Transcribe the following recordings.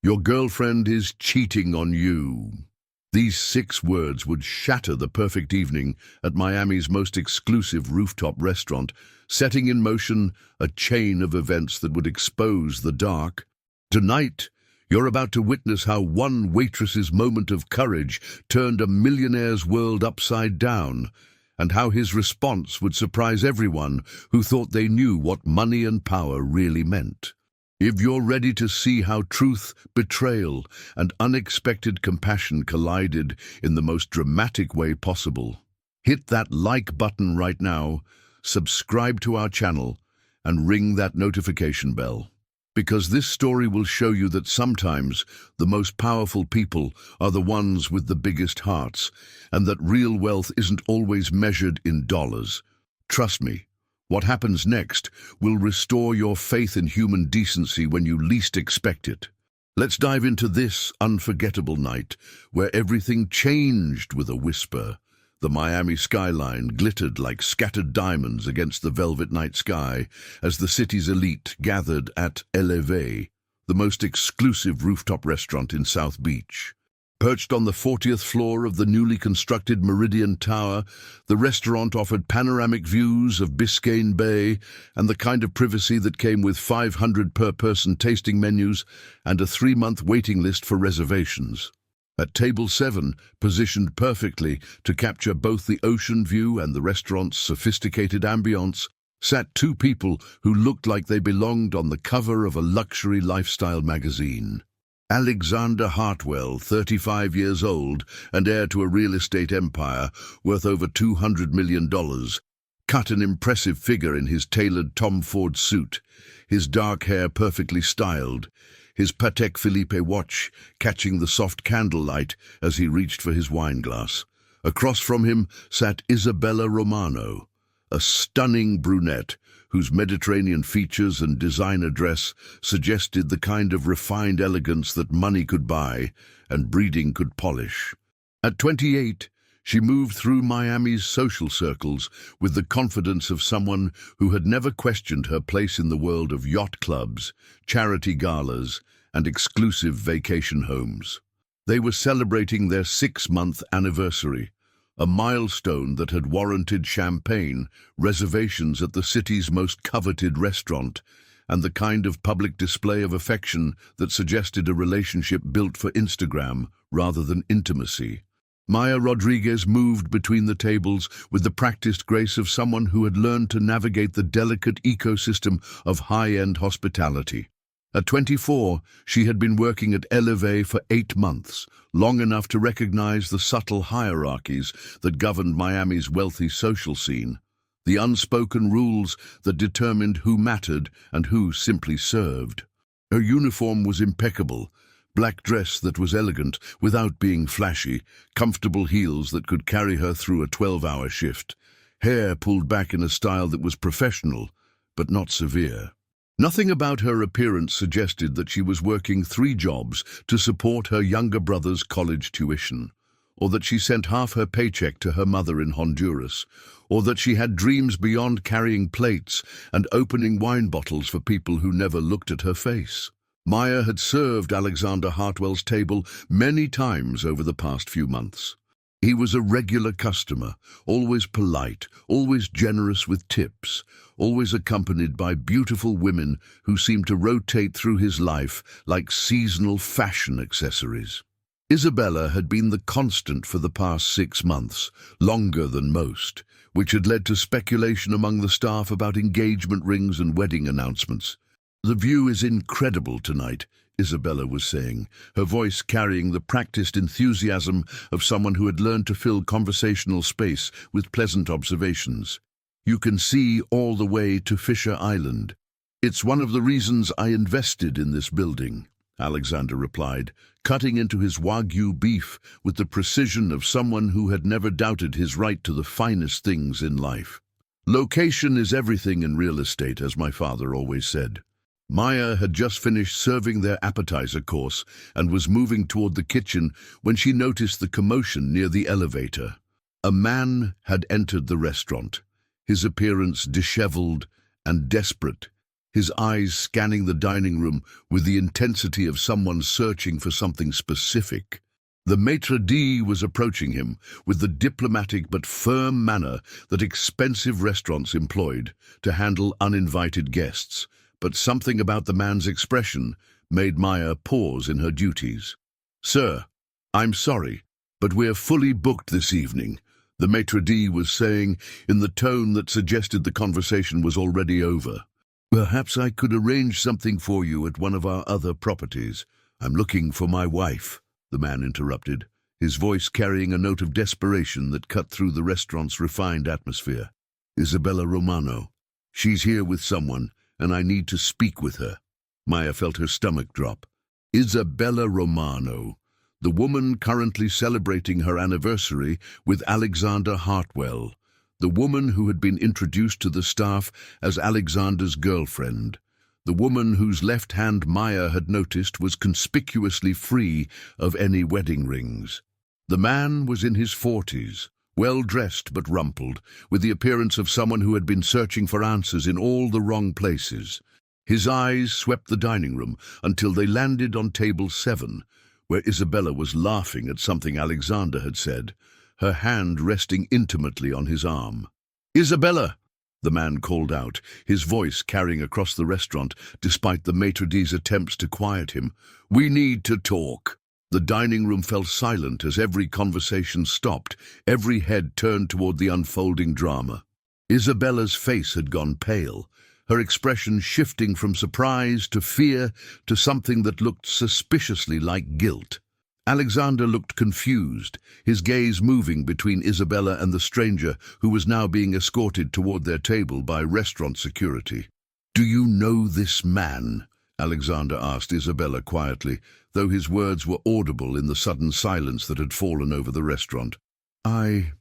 Your girlfriend is cheating on you. These 6 words would shatter the perfect evening at Miami's most exclusive rooftop restaurant, setting in motion a chain of events that would expose the dark. Tonight, you're about to witness how one waitress's moment of courage turned a millionaire's world upside down, and how his response would surprise everyone who thought they knew what money and power really meant. If you're ready to see how truth, betrayal, and unexpected compassion collided in the most dramatic way possible, hit that like button right now, subscribe to our channel, and ring that notification bell. Because this story will show you that sometimes the most powerful people are the ones with the biggest hearts, and that real wealth isn't always measured in dollars. Trust me. What happens next will restore your faith in human decency when you least expect it. Let's dive into this unforgettable night where everything changed with a whisper. The Miami skyline glittered like scattered diamonds against the velvet night sky as the city's elite gathered at Eleve, the most exclusive rooftop restaurant in South Beach. Perched on the 40th floor of the newly constructed Meridian Tower, the restaurant offered panoramic views of Biscayne Bay and the kind of privacy that came with 500 per-person tasting menus and a 3-month waiting list for reservations. At Table 7, positioned perfectly to capture both the ocean view and the restaurant's sophisticated ambience, sat 2 people who looked like they belonged on the cover of a luxury lifestyle magazine. Alexander Hartwell, 35 years old and heir to a real estate empire worth over $200 million, cut an impressive figure in his tailored Tom Ford suit, his dark hair perfectly styled, his Patek Philippe watch catching the soft candlelight as he reached for his wineglass. Across from him sat Isabella Romano, a stunning brunette whose Mediterranean features and designer dress suggested the kind of refined elegance that money could buy and breeding could polish. At 28, she moved through Miami's social circles with the confidence of someone who had never questioned her place in the world of yacht clubs, charity galas, and exclusive vacation homes. They were celebrating their 6-month anniversary, a milestone that had warranted champagne, reservations at the city's most coveted restaurant, and the kind of public display of affection that suggested a relationship built for Instagram rather than intimacy. Maya Rodriguez moved between the tables with the practiced grace of someone who had learned to navigate the delicate ecosystem of high-end hospitality. At 24, she had been working at Eleve for 8 months, long enough to recognize the subtle hierarchies that governed Miami's wealthy social scene, the unspoken rules that determined who mattered and who simply served. Her uniform was impeccable, black dress that was elegant without being flashy, comfortable heels that could carry her through a 12-hour shift, hair pulled back in a style that was professional, but not severe. Nothing about her appearance suggested that she was working 3 jobs to support her younger brother's college tuition, or that she sent half her paycheck to her mother in Honduras, or that she had dreams beyond carrying plates and opening wine bottles for people who never looked at her face. Maya had served Alexander Hartwell's table many times over the past few months. He was a regular customer, always polite, always generous with tips, always accompanied by beautiful women who seemed to rotate through his life like seasonal fashion accessories. Isabella had been the constant for the past 6 months, longer than most, which had led to speculation among the staff about engagement rings and wedding announcements. "The view is incredible tonight," Isabella was saying, her voice carrying the practiced enthusiasm of someone who had learned to fill conversational space with pleasant observations. "You can see all the way to Fisher Island. It's one of the reasons I invested in this building," Alexander replied, cutting into his Wagyu beef with the precision of someone who had never doubted his right to the finest things in life. "Location is everything in real estate, as my father always said." Maya had just finished serving their appetizer course and was moving toward the kitchen when she noticed the commotion near the elevator. A man had entered the restaurant, his appearance disheveled and desperate, his eyes scanning the dining room with the intensity of someone searching for something specific. The maitre d' was approaching him with the diplomatic but firm manner that expensive restaurants employed to handle uninvited guests, but something about the man's expression made Maya pause in her duties. "Sir, I'm sorry, but we're fully booked this evening," the maitre d' was saying in the tone that suggested the conversation was already over. "Perhaps I could arrange something for you at one of our other properties. I'm looking for my wife," the man interrupted, his voice carrying a note of desperation that cut through the restaurant's refined atmosphere. "Isabella Romano. She's here with someone, and I need to speak with her." Maya felt her stomach drop. Isabella Romano, the woman currently celebrating her anniversary with Alexander Hartwell, the woman who had been introduced to the staff as Alexander's girlfriend, the woman whose left hand Maya had noticed was conspicuously free of any wedding rings. The man was in his 40s, well-dressed but rumpled, with the appearance of someone who had been searching for answers in all the wrong places. His eyes swept the dining room until they landed on table 7, where Isabella was laughing at something Alexander had said, her hand resting intimately on his arm. "Isabella!" the man called out, his voice carrying across the restaurant despite the maitre d's attempts to quiet him. "We need to talk." The dining room fell silent as every conversation stopped, every head turned toward the unfolding drama. Isabella's face had gone pale, her expression shifting from surprise to fear to something that looked suspiciously like guilt. Alexander looked confused, his gaze moving between Isabella and the stranger who was now being escorted toward their table by restaurant security. "Do you know this man?" Alexander asked Isabella quietly, though his words were audible in the sudden silence that had fallen over the restaurant. I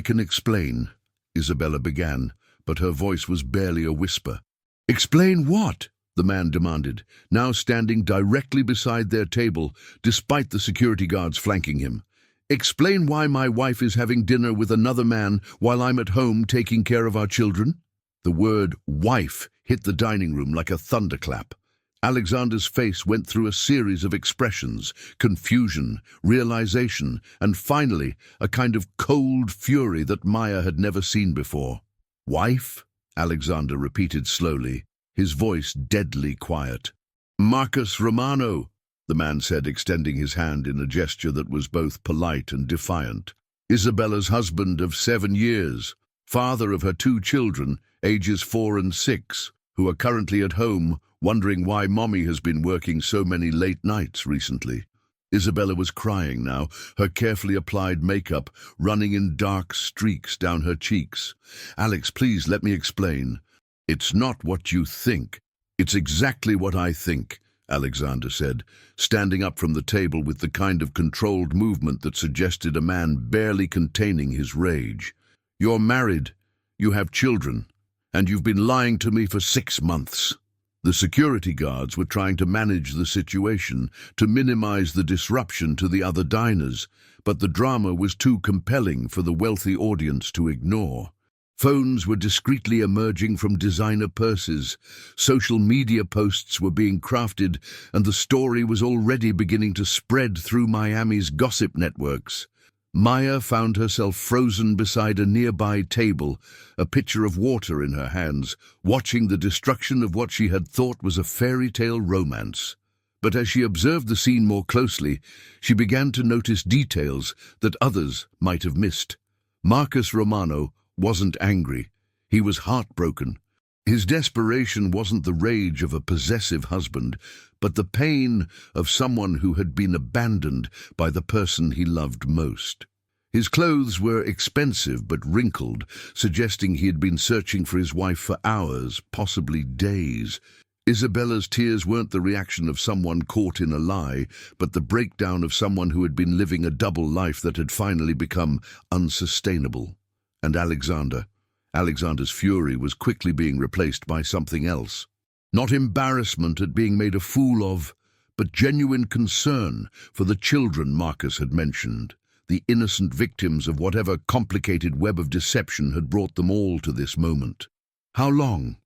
can explain," Isabella began, but her voice was barely a whisper. "Explain what?" the man demanded, now standing directly beside their table, despite the security guards flanking him. "Explain why my wife is having dinner with another man while I'm at home taking care of our children?" The word wife hit the dining room like a thunderclap. Alexander's face went through a series of expressions, confusion, realization, and finally a kind of cold fury that Maya had never seen before. "Wife?" Alexander repeated slowly, his voice deadly quiet. "Marcus Romano," the man said, extending his hand in a gesture that was both polite and defiant. "Isabella's husband of 7 years, father of her 2 children, ages 4 and 6, who are currently at home wondering why Mommy has been working so many late nights recently." Isabella was crying now, her carefully applied makeup running in dark streaks down her cheeks. "Alex, please let me explain." "It's not what you think. It's exactly what I think," Alexander said, standing up from the table with the kind of controlled movement that suggested a man barely containing his rage. "You're married, you have children, and you've been lying to me for 6 months." The security guards were trying to manage the situation, to minimize the disruption to the other diners, but the drama was too compelling for the wealthy audience to ignore. Phones were discreetly emerging from designer purses, social media posts were being crafted, and the story was already beginning to spread through Miami's gossip networks. Maya found herself frozen beside a nearby table, a pitcher of water in her hands, watching the destruction of what she had thought was a fairy tale romance. But as she observed the scene more closely, she began to notice details that others might have missed. Marcus Romano wasn't angry. He was heartbroken. His desperation wasn't the rage of a possessive husband, but the pain of someone who had been abandoned by the person he loved most. His clothes were expensive but wrinkled, suggesting he had been searching for his wife for hours, possibly days. Isabella's tears weren't the reaction of someone caught in a lie, but the breakdown of someone who had been living a double life that had finally become unsustainable. And Alexander's fury was quickly being replaced by something else. Not embarrassment at being made a fool of, but genuine concern for the children Marcus had mentioned, the innocent victims of whatever complicated web of deception had brought them all to this moment. "How long?"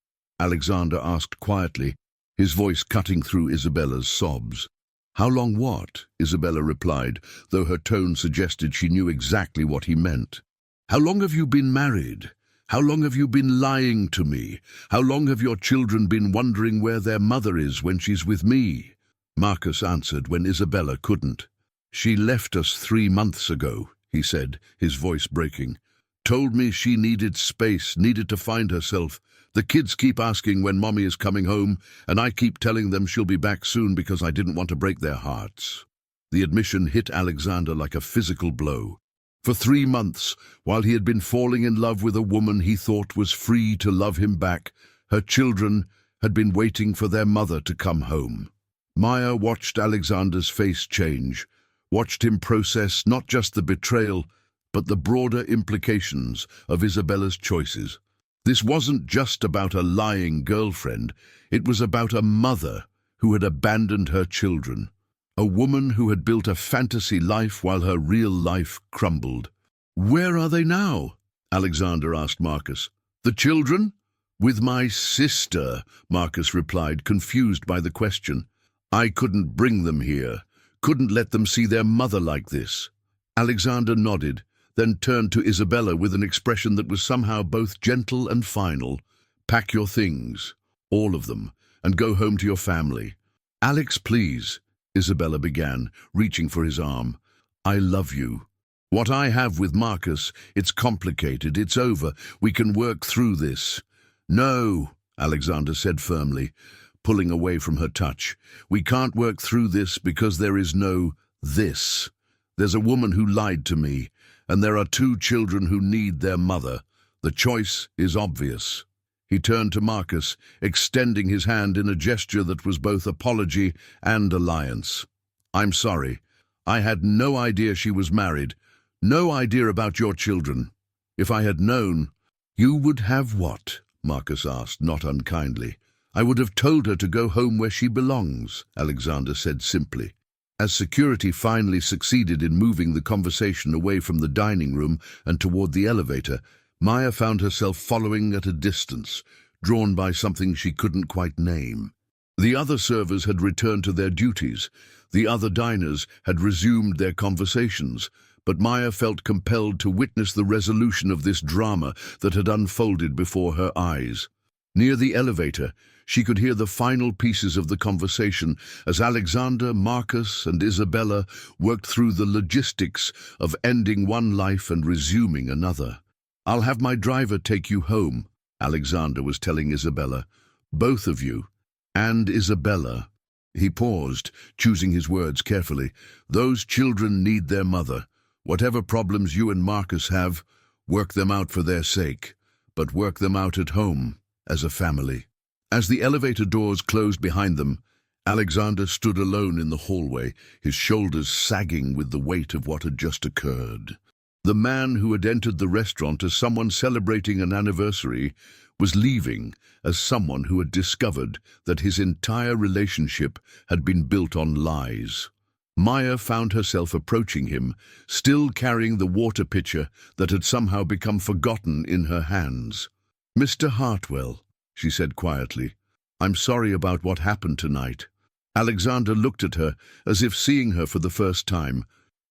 Alexander asked quietly, his voice cutting through Isabella's sobs. How long what? Isabella replied, though her tone suggested she knew exactly what he meant. How long have you been married? How long have you been lying to me? How long have your children been wondering where their mother is when she's with me? Marcus answered when Isabella couldn't. She left us 3 months ago, he said, his voice breaking. Told me she needed space, needed to find herself. The kids keep asking when Mommy is coming home, and I keep telling them she'll be back soon because I didn't want to break their hearts. The admission hit Alexander like a physical blow. For 3 months, while he had been falling in love with a woman he thought was free to love him back, her children had been waiting for their mother to come home. Maya watched Alexander's face change, watched him process not just the betrayal, but the broader implications of Isabella's choices. This wasn't just about a lying girlfriend, it was about a mother who had abandoned her children, a woman who had built a fantasy life while her real life crumbled. Where are they now? Alexander asked Marcus. The children? With my sister, Marcus replied, confused by the question. I couldn't bring them here, couldn't let them see their mother like this. Alexander nodded, then turned to Isabella with an expression that was somehow both gentle and final. Pack your things, all of them, and go home to your family. Alex, please, Isabella began, reaching for his arm. I love you. What I have with Marcus, it's complicated, it's over. We can work through this. No, Alexander said firmly, pulling away from her touch. We can't work through this because there is no this. There's a woman who lied to me, and there are 2 children who need their mother. The choice is obvious. He turned to Marcus, extending his hand in a gesture that was both apology and alliance. I'm sorry. I had no idea she was married, no idea about your children. If I had known... You would have what? Marcus asked, not unkindly. I would have told her to go home where she belongs, Alexander said simply. As security finally succeeded in moving the conversation away from the dining room and toward the elevator, Maya found herself following at a distance, drawn by something she couldn't quite name. The other servers had returned to their duties. The other diners had resumed their conversations, but Maya felt compelled to witness the resolution of this drama that had unfolded before her eyes. Near the elevator, she could hear the final pieces of the conversation as Alexander, Marcus, and Isabella worked through the logistics of ending one life and resuming another. I'll have my driver take you home, Alexander was telling Isabella. Both of you. And Isabella. He paused, choosing his words carefully. Those children need their mother. Whatever problems you and Marcus have, work them out for their sake, but work them out at home, as a family. As the elevator doors closed behind them, Alexander stood alone in the hallway, his shoulders sagging with the weight of what had just occurred. The man who had entered the restaurant as someone celebrating an anniversary was leaving as someone who had discovered that his entire relationship had been built on lies. Maya found herself approaching him, still carrying the water pitcher that had somehow become forgotten in her hands. Mr. Hartwell, she said quietly, I'm sorry about what happened tonight. Alexander looked at her as if seeing her for the first time,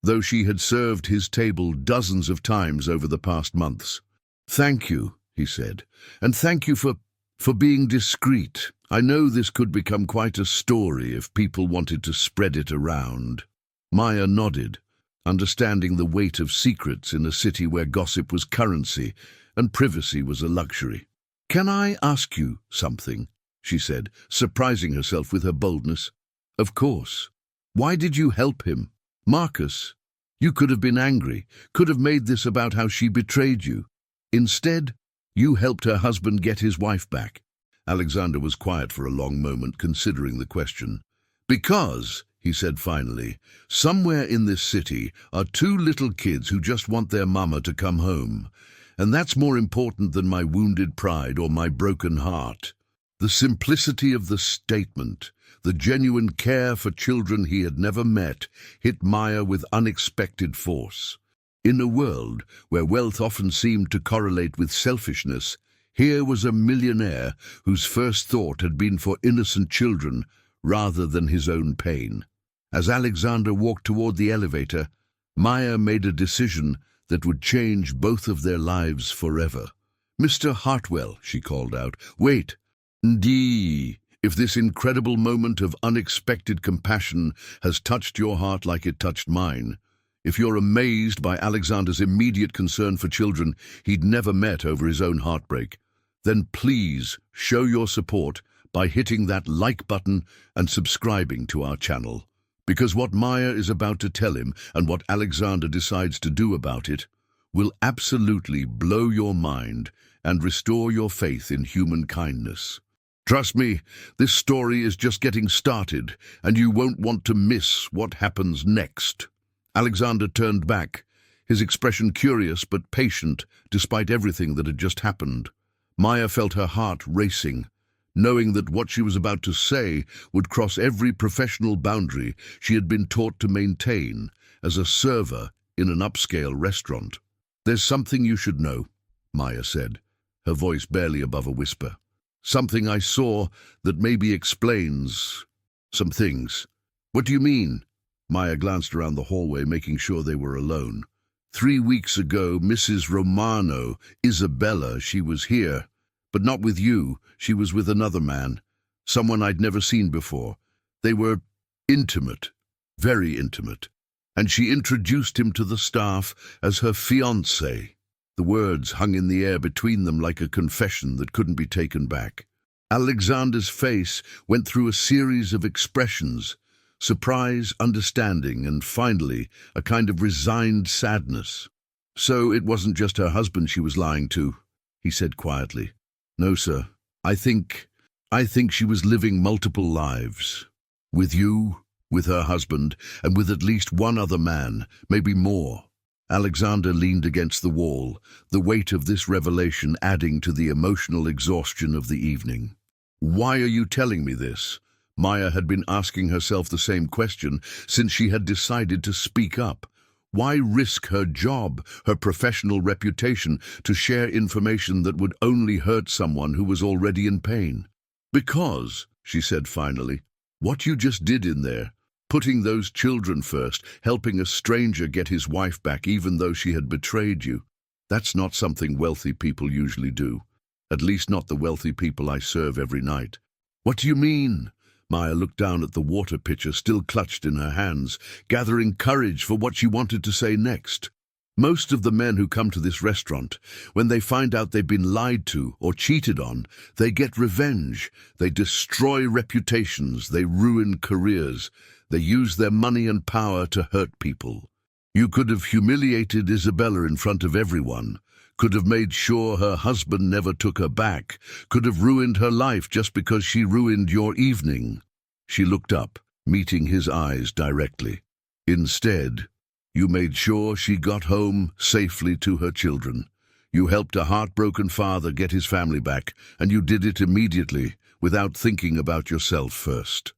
though she had served his table dozens of times over the past months. Thank you, he said, and thank you for being discreet. I know this could become quite a story if people wanted to spread it around. Maya nodded, understanding the weight of secrets in a city where gossip was currency and privacy was a luxury. Can I ask you something? She said, surprising herself with her boldness. Of course. Why did you help him? Marcus, you could have been angry, could have made this about how she betrayed you. Instead, you helped her husband get his wife back. Alexander was quiet for a long moment, considering the question. Because, he said finally, somewhere in this city are 2 little kids who just want their mama to come home. And that's more important than my wounded pride or my broken heart. The simplicity of the statement, the genuine care for children he had never met, hit Maya with unexpected force. In a world where wealth often seemed to correlate with selfishness, Here was a millionaire whose first thought had been for innocent children rather than his own pain. As Alexander walked toward the elevator, Maya made a decision that would change both of their lives forever. "Mr. Hartwell," she called out, "wait. Ndee, if this incredible moment of unexpected compassion has touched your heart like it touched mine, if you're amazed by Alexander's immediate concern for children he'd never met over his own heartbreak, then please show your support by hitting that like button and subscribing to our channel. Because what Maya is about to tell him and what Alexander decides to do about it will absolutely blow your mind and restore your faith in human kindness. Trust me, this story is just getting started, and you won't want to miss what happens next." Alexander turned back, his expression curious but patient despite everything that had just happened. Maya felt her heart racing, knowing that what she was about to say would cross every professional boundary she had been taught to maintain as a server in an upscale restaurant. "There's something you should know," Maya said, her voice barely above a whisper. "Something I saw that maybe explains some things." "What do you mean?" Maya glanced around the hallway, making sure they were alone. 3 weeks ago, Mrs. Romano, Isabella, she was here. But not with you, she was with another man, someone I'd never seen before. They were intimate, very intimate, and she introduced him to the staff as her fiancé. The words hung in the air between them like a confession that couldn't be taken back. Alexander's face went through a series of expressions: surprise, understanding, and finally a kind of resigned sadness. "So it wasn't just her husband she was lying to," he said quietly. "No, sir. I think she was living multiple lives. With you, with her husband, and with at least one other man, maybe more." Alexander leaned against the wall, the weight of this revelation adding to the emotional exhaustion of the evening. "Why are you telling me this?" Maya had been asking herself the same question since she had decided to speak up. Why risk her job, her professional reputation, to share information that would only hurt someone who was already in pain? "Because," she said finally, "what you just did in there, putting those children first, helping a stranger get his wife back even though she had betrayed you, that's not something wealthy people usually do. At least not the wealthy people I serve every night." "What do you mean?" Maya looked down at the water pitcher still clutched in her hands, gathering courage for what she wanted to say next. "Most of the men who come to this restaurant, when they find out they've been lied to or cheated on, they get revenge. They destroy reputations, they ruin careers, they use their money and power to hurt people. You could have humiliated Isabella in front of everyone, could have made sure her husband never took her back, could have ruined her life just because she ruined your evening." She looked up, meeting his eyes directly. "Instead, you made sure she got home safely to her children. You helped a heartbroken father get his family back, and you did it immediately, without thinking about yourself first."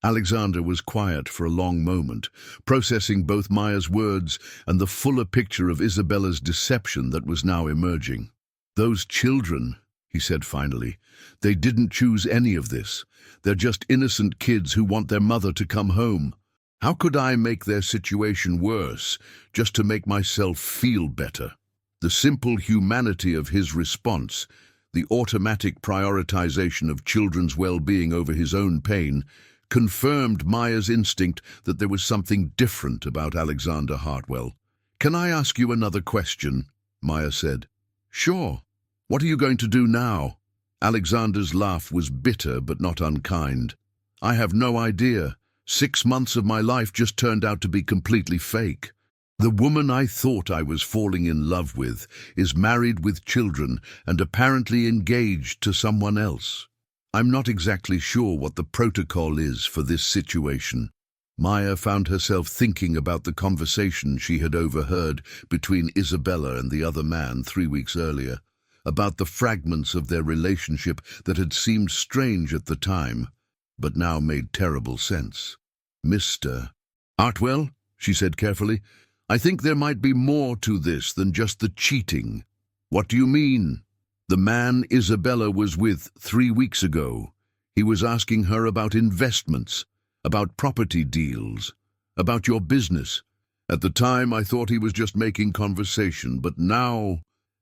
Alexander was quiet for a long moment, processing both Maya's words and the fuller picture of Isabella's deception that was now emerging. "Those children," he said finally, "they didn't choose any of this. They're just innocent kids who want their mother to come home. How could I make their situation worse just to make myself feel better?" The simple humanity of his response, the automatic prioritization of children's well-being over his own pain, confirmed Maya's instinct that there was something different about Alexander Hartwell. "Can I ask you another question?" Maya said. "Sure. What are you going to do now?" Alexander's laugh was bitter but not unkind. "I have no idea. 6 months of my life just turned out to be completely fake. The woman I thought I was falling in love with is married with children and apparently engaged to someone else. I'm not exactly sure what the protocol is for this situation." Maya found herself thinking about the conversation she had overheard between Isabella and the other man 3 weeks earlier, about the fragments of their relationship that had seemed strange at the time, but now made terrible sense. "Mr. Hartwell," she said carefully, "I think there might be more to this than just the cheating." "What do you mean?" The man Isabella was with 3 weeks ago. He was asking her about investments, about property deals, about your business. At the time, I thought he was just making conversation, but now—"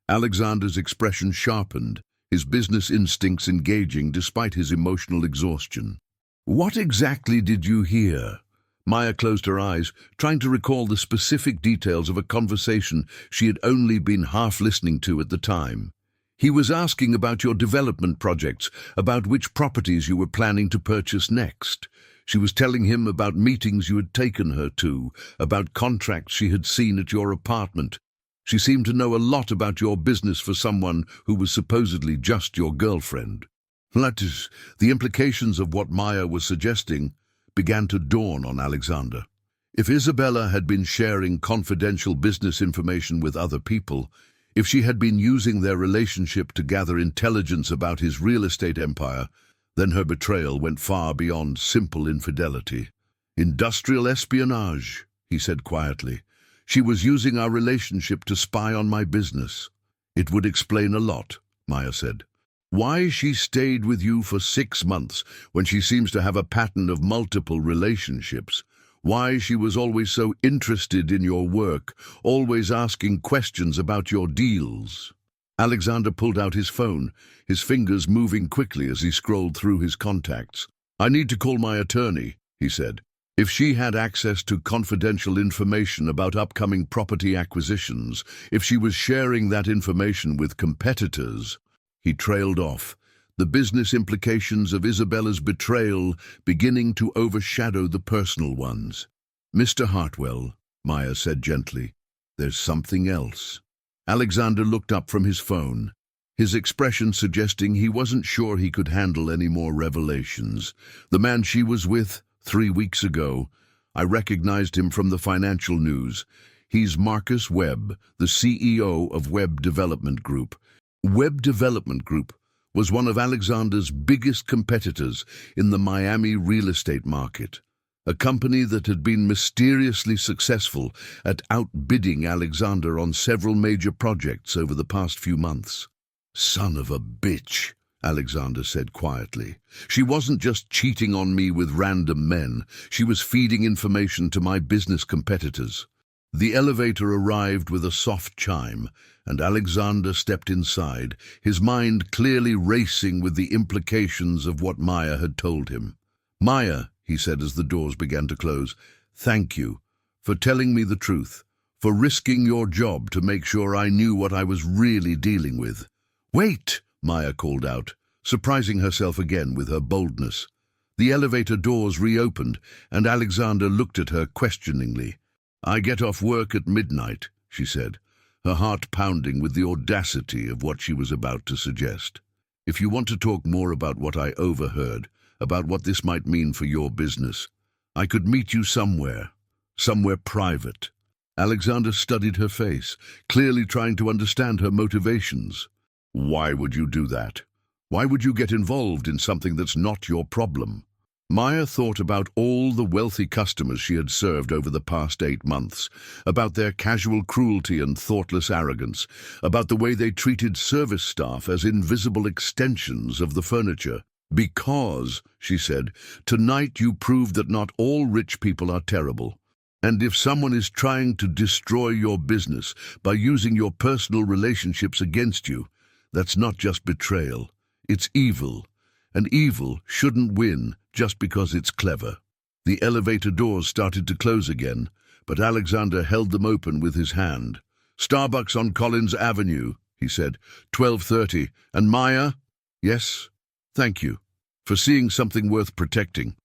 Alexander's expression sharpened, his business instincts engaging despite his emotional exhaustion. "What exactly did you hear?" Maya closed her eyes, trying to recall the specific details of a conversation she had only been half listening to at the time. "He was asking about your development projects, about which properties you were planning to purchase next. She was telling him about meetings you had taken her to, about contracts she had seen at your apartment. She seemed to know a lot about your business for someone who was supposedly just your girlfriend." That is, the implications of what Maya was suggesting began to dawn on Alexander. If Isabella had been sharing confidential business information with other people, if she had been using their relationship to gather intelligence about his real estate empire, then her betrayal went far beyond simple infidelity. "Industrial espionage," he said quietly. "She was using our relationship to spy on my business." "It would explain a lot," Maya said. "Why she stayed with you for 6 months when she seems to have a pattern of multiple relationships. Why she was always so interested in your work, always asking questions about your deals." Alexander pulled out his phone, his fingers moving quickly as he scrolled through his contacts. "I need to call my attorney," he said. "If she had access to confidential information about upcoming property acquisitions, if she was sharing that information with competitors—" He trailed off, the business implications of Isabella's betrayal beginning to overshadow the personal ones. "Mr. Hartwell," Maya said gently, "there's something else." Alexander looked up from his phone, his expression suggesting he wasn't sure he could handle any more revelations. "The man she was with 3 weeks ago, I recognized him from the financial news. He's Marcus Webb, the CEO of Webb Development Group." Webb Development Group was one of Alexander's biggest competitors in the Miami real estate market, a company that had been mysteriously successful at outbidding Alexander on several major projects over the past few months. "Son of a bitch," Alexander said quietly. "She wasn't just cheating on me with random men, she was feeding information to my business competitors." The elevator arrived with a soft chime, and Alexander stepped inside, his mind clearly racing with the implications of what Maya had told him. "Maya," he said as the doors began to close, "thank you for telling me the truth, for risking your job to make sure I knew what I was really dealing with." "Wait!" Maya called out, surprising herself again with her boldness. The elevator doors reopened, and Alexander looked at her questioningly. "I get off work at midnight," she said, her heart pounding with the audacity of what she was about to suggest. "If you want to talk more about what I overheard, about what this might mean for your business, I could meet you somewhere private." Alexander studied her face, clearly trying to understand her motivations. "Why would you do that? Why would you get involved in something that's not your problem?" Maya thought about all the wealthy customers she had served over the past 8 months, about their casual cruelty and thoughtless arrogance, about the way they treated service staff as invisible extensions of the furniture. "Because," she said, "tonight you proved that not all rich people are terrible. And if someone is trying to destroy your business by using your personal relationships against you, that's not just betrayal, it's evil. And evil shouldn't win just because it's clever." The elevator doors started to close again, but Alexander held them open with his hand. "Starbucks on Collins Avenue," he said, 12:30. "And Maya?" "Yes, thank you for seeing something worth protecting."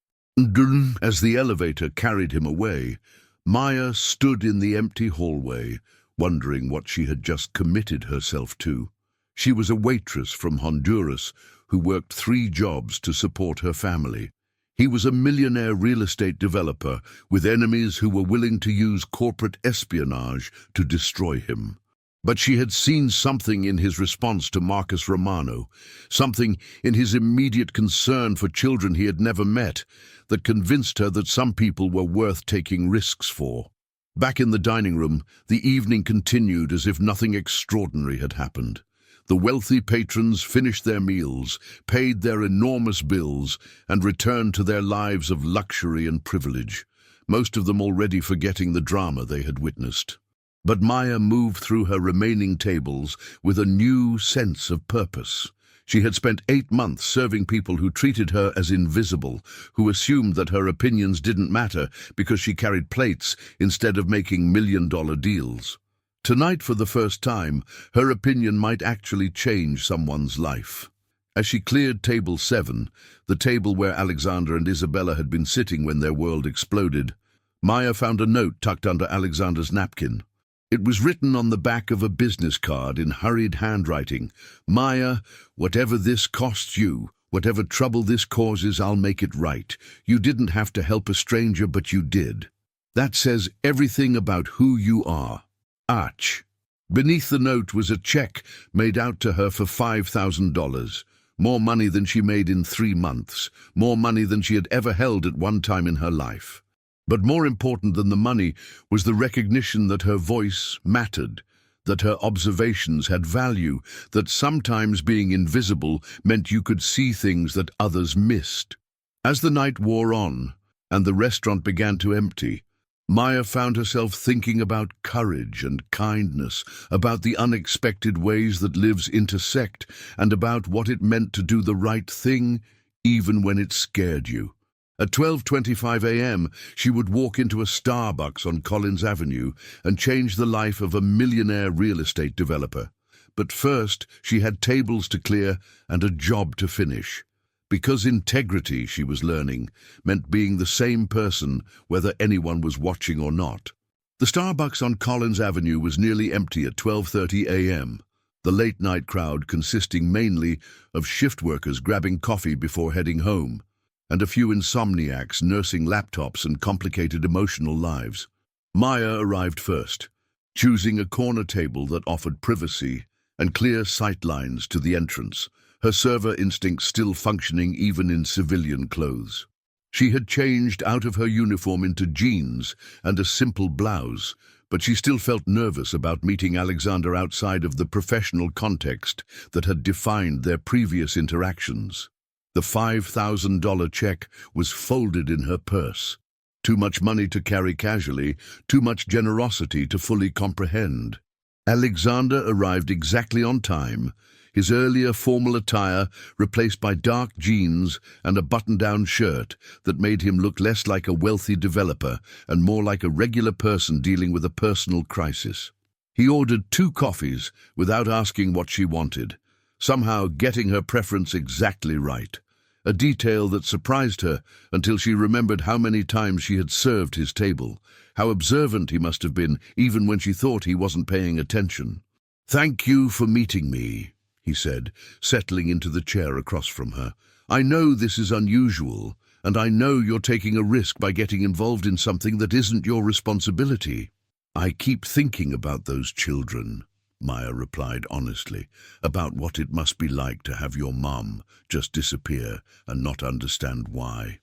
As the elevator carried him away, Maya stood in the empty hallway, wondering what she had just committed herself to. She was a waitress from Honduras who worked 3 jobs to support her family. He was a millionaire real estate developer with enemies who were willing to use corporate espionage to destroy him. But she had seen something in his response to Marcus Romano, something in his immediate concern for children he had never met, that convinced her that some people were worth taking risks for. Back in the dining room, the evening continued as if nothing extraordinary had happened. The wealthy patrons finished their meals, paid their enormous bills, and returned to their lives of luxury and privilege, most of them already forgetting the drama they had witnessed. But Maya moved through her remaining tables with a new sense of purpose. She had spent 8 months serving people who treated her as invisible, who assumed that her opinions didn't matter because she carried plates instead of making million-dollar deals. Tonight, for the first time, her opinion might actually change someone's life. As she cleared table 7, the table where Alexander and Isabella had been sitting when their world exploded, Maya found a note tucked under Alexander's napkin. It was written on the back of a business card in hurried handwriting. "Maya, whatever this costs you, whatever trouble this causes, I'll make it right. You didn't have to help a stranger, but you did. That says everything about who you are. Arch." Beneath the note was a check made out to her for $5,000, more money than she made in 3 months, more money than she had ever held at one time in her life. But more important than the money was the recognition that her voice mattered, that her observations had value, that sometimes being invisible meant you could see things that others missed. As the night wore on, and the restaurant began to empty, Maya found herself thinking about courage and kindness, about the unexpected ways that lives intersect, and about what it meant to do the right thing, even when it scared you. At 12:25 a.m., she would walk into a Starbucks on Collins Avenue and change the life of a millionaire real estate developer. But first, she had tables to clear and a job to finish. Because integrity, she was learning, meant being the same person whether anyone was watching or not. The Starbucks on Collins Avenue was nearly empty at 12:30 a.m., the late-night crowd consisting mainly of shift workers grabbing coffee before heading home, and a few insomniacs nursing laptops and complicated emotional lives. Maya arrived first, choosing a corner table that offered privacy and clear sightlines to the entrance, her server instincts still functioning even in civilian clothes. She had changed out of her uniform into jeans and a simple blouse, but she still felt nervous about meeting Alexander outside of the professional context that had defined their previous interactions. The $5,000 check was folded in her purse. Too much money to carry casually, too much generosity to fully comprehend. Alexander arrived exactly on time, his earlier formal attire replaced by dark jeans and a button-down shirt that made him look less like a wealthy developer and more like a regular person dealing with a personal crisis. He ordered 2 coffees without asking what she wanted, somehow getting her preference exactly right, a detail that surprised her until she remembered how many times she had served his table, how observant he must have been even when she thought he wasn't paying attention. "Thank you for meeting me," he said, settling into the chair across from her. "I know this is unusual, and I know you're taking a risk by getting involved in something that isn't your responsibility." "I keep thinking about those children," Maya replied honestly, "about what it must be like to have your mom just disappear and not understand why."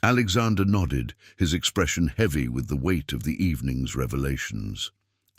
Alexander nodded, his expression heavy with the weight of the evening's revelations.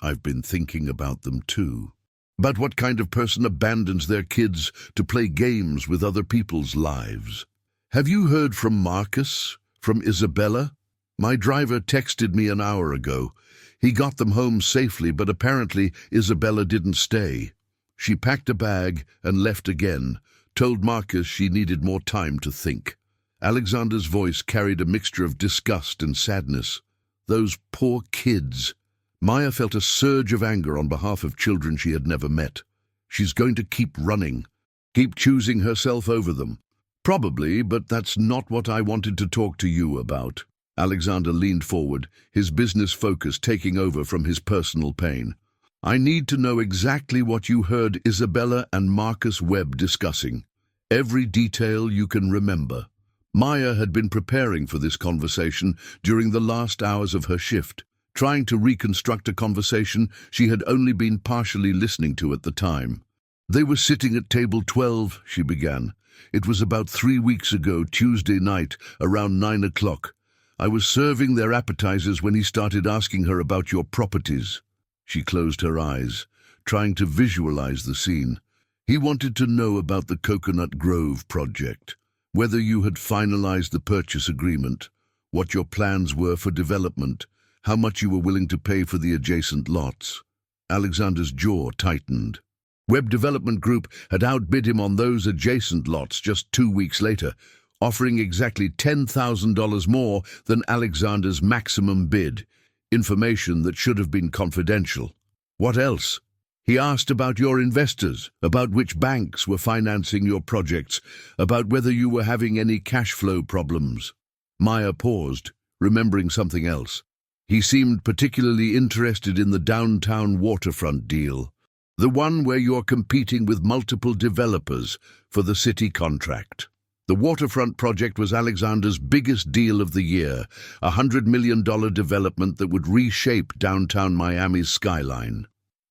"I've been thinking about them too. About what kind of person abandons their kids to play games with other people's lives. Have you heard from Marcus? From Isabella? My driver texted me an hour ago. He got them home safely, but apparently Isabella didn't stay. She packed a bag and left again, told Marcus she needed more time to think." Alexander's voice carried a mixture of disgust and sadness. Those poor kids. Maya felt a surge of anger on behalf of children she had never met. She's going to keep running, keep choosing herself over them. "Probably, but that's not what I wanted to talk to you about." Alexander leaned forward, his business focus taking over from his personal pain. "I need to know exactly what you heard Isabella and Marcus Webb discussing. Every detail you can remember." Maya had been preparing for this conversation during the last hours of her shift, trying to reconstruct a conversation she had only been partially listening to at the time. "They were sitting at table 12, she began. "It was about 3 weeks ago, Tuesday night, around 9 o'clock. I was serving their appetizers when he started asking her about your properties." She closed her eyes, trying to visualize the scene. He wanted to know about the Coconut Grove project, whether you had finalized the purchase agreement, what your plans were for development, how much you were willing to pay for the adjacent lots. Alexander's jaw tightened. Web Development Group had outbid him on those adjacent lots just 2 weeks later, offering exactly $10,000 more than Alexander's maximum bid, information that should have been confidential. What else? He asked about your investors, about which banks were financing your projects, about whether you were having any cash flow problems. Maya paused, remembering something else. He seemed particularly interested in the downtown waterfront deal, the one where you're competing with multiple developers for the city contract. The waterfront project was Alexander's biggest deal of the year, a $100 million development that would reshape downtown Miami's skyline.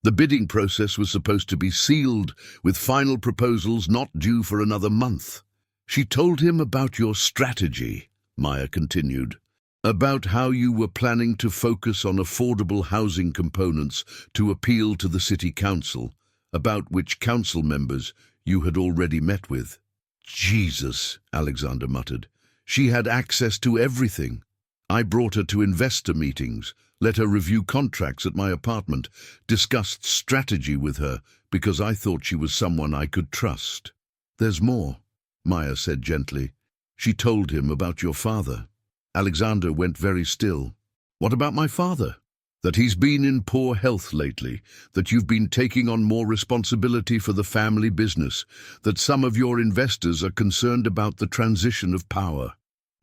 The bidding process was supposed to be sealed, with final proposals not due for another month. She told him about your strategy, Maya continued, about how you were planning to focus on affordable housing components to appeal to the city council, about which council members you had already met with. Jesus, Alexander muttered. She had access to everything. I brought her to investor meetings, let her review contracts at my apartment, discussed strategy with her because I thought she was someone I could trust. There's more, Maya said gently. She told him about your father. Alexander went very still. What about my father? That he's been in poor health lately, that you've been taking on more responsibility for the family business, that some of your investors are concerned about the transition of power.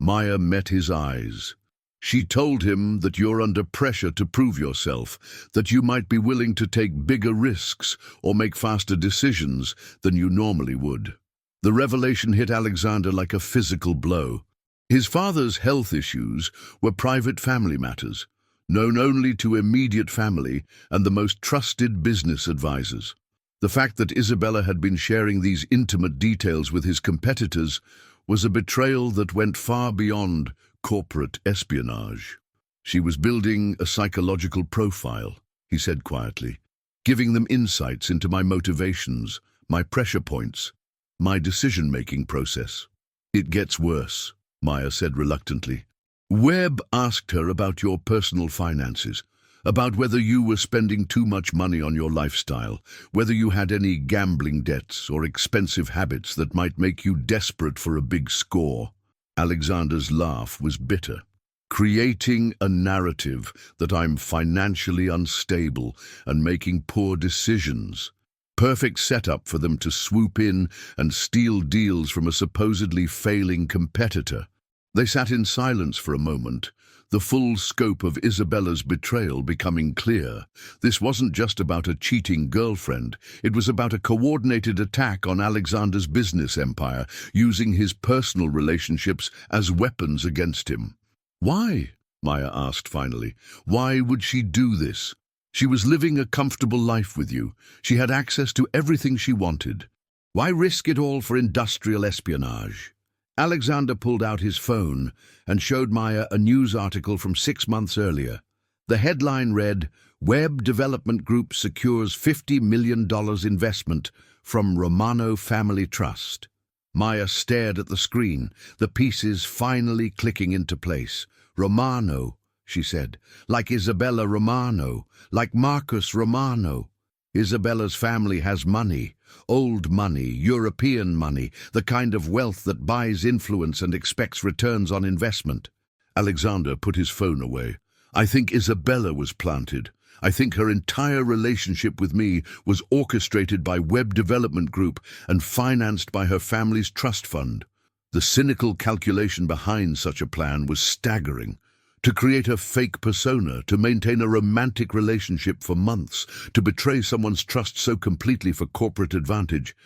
Maya met his eyes. She told him that you're under pressure to prove yourself, that you might be willing to take bigger risks or make faster decisions than you normally would. The revelation hit Alexander like a physical blow. His father's health issues were private family matters, known only to immediate family and the most trusted business advisors. The fact that Isabella had been sharing these intimate details with his competitors was a betrayal that went far beyond corporate espionage. She was building a psychological profile, he said quietly, giving them insights into my motivations, my pressure points, my decision-making process. It gets worse, Maya said reluctantly. Webb asked her about your personal finances, about whether you were spending too much money on your lifestyle, whether you had any gambling debts or expensive habits that might make you desperate for a big score. Alexander's laugh was bitter. Creating a narrative that I'm financially unstable and making poor decisions. Perfect setup for them to swoop in and steal deals from a supposedly failing competitor. They sat in silence for a moment, the full scope of Isabella's betrayal becoming clear. This wasn't just about a cheating girlfriend. It was about a coordinated attack on Alexander's business empire, using his personal relationships as weapons against him. Why? Maya asked finally. Why would she do this? She was living a comfortable life with you. She had access to everything she wanted. Why risk it all for industrial espionage? Alexander pulled out his phone and showed Maya a news article from 6 months earlier. The headline read, Web Development Group secures $50 million investment from Romano Family Trust. Maya stared at the screen, the pieces finally clicking into place. Romano, she said, like Isabella Romano, like Marcus Romano. Isabella's family has money, old money, European money, the kind of wealth that buys influence and expects returns on investment. Alexander put his phone away. I think Isabella was planted. I think her entire relationship with me was orchestrated by Web Development Group and financed by her family's trust fund. The cynical calculation behind such a plan was staggering. To create a fake persona, to maintain a romantic relationship for months, to betray someone's trust so completely for corporate advantage,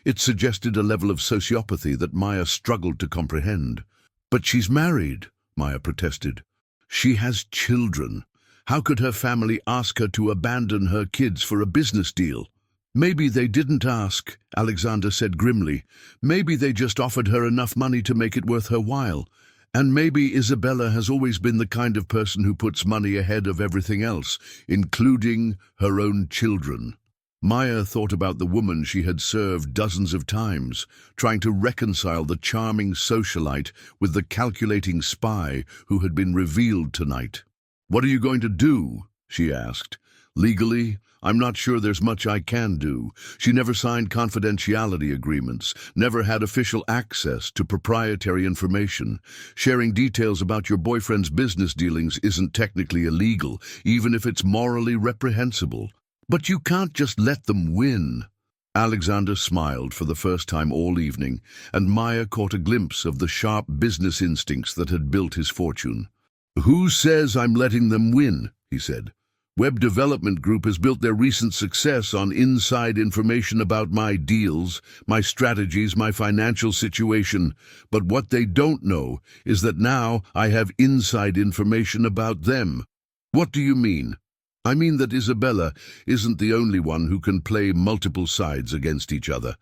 it suggested a level of sociopathy that Maya struggled to comprehend. But she's married, Maya protested. She has children. How could her family ask her to abandon her kids for a business deal? Maybe they didn't ask, Alexander said grimly. Maybe they just offered her enough money to make it worth her while. And maybe Isabella has always been the kind of person who puts money ahead of everything else, including her own children. Maya thought about the woman she had served dozens of times, trying to reconcile the charming socialite with the calculating spy who had been revealed tonight. "What are you going to do?" she asked. "Legally, I'm not sure there's much I can do. She never signed confidentiality agreements, never had official access to proprietary information. Sharing details about your boyfriend's business dealings isn't technically illegal, even if it's morally reprehensible. But you can't just let them win." Alexander smiled for the first time all evening, and Maya caught a glimpse of the sharp business instincts that had built his fortune. "Who says I'm letting them win?" he said. "Web Development Group has built their recent success on inside information about my deals, my strategies, my financial situation. But what they don't know is that now I have inside information about them." "What do you mean?" "I mean that Isabella isn't the only one who can play multiple sides against each other.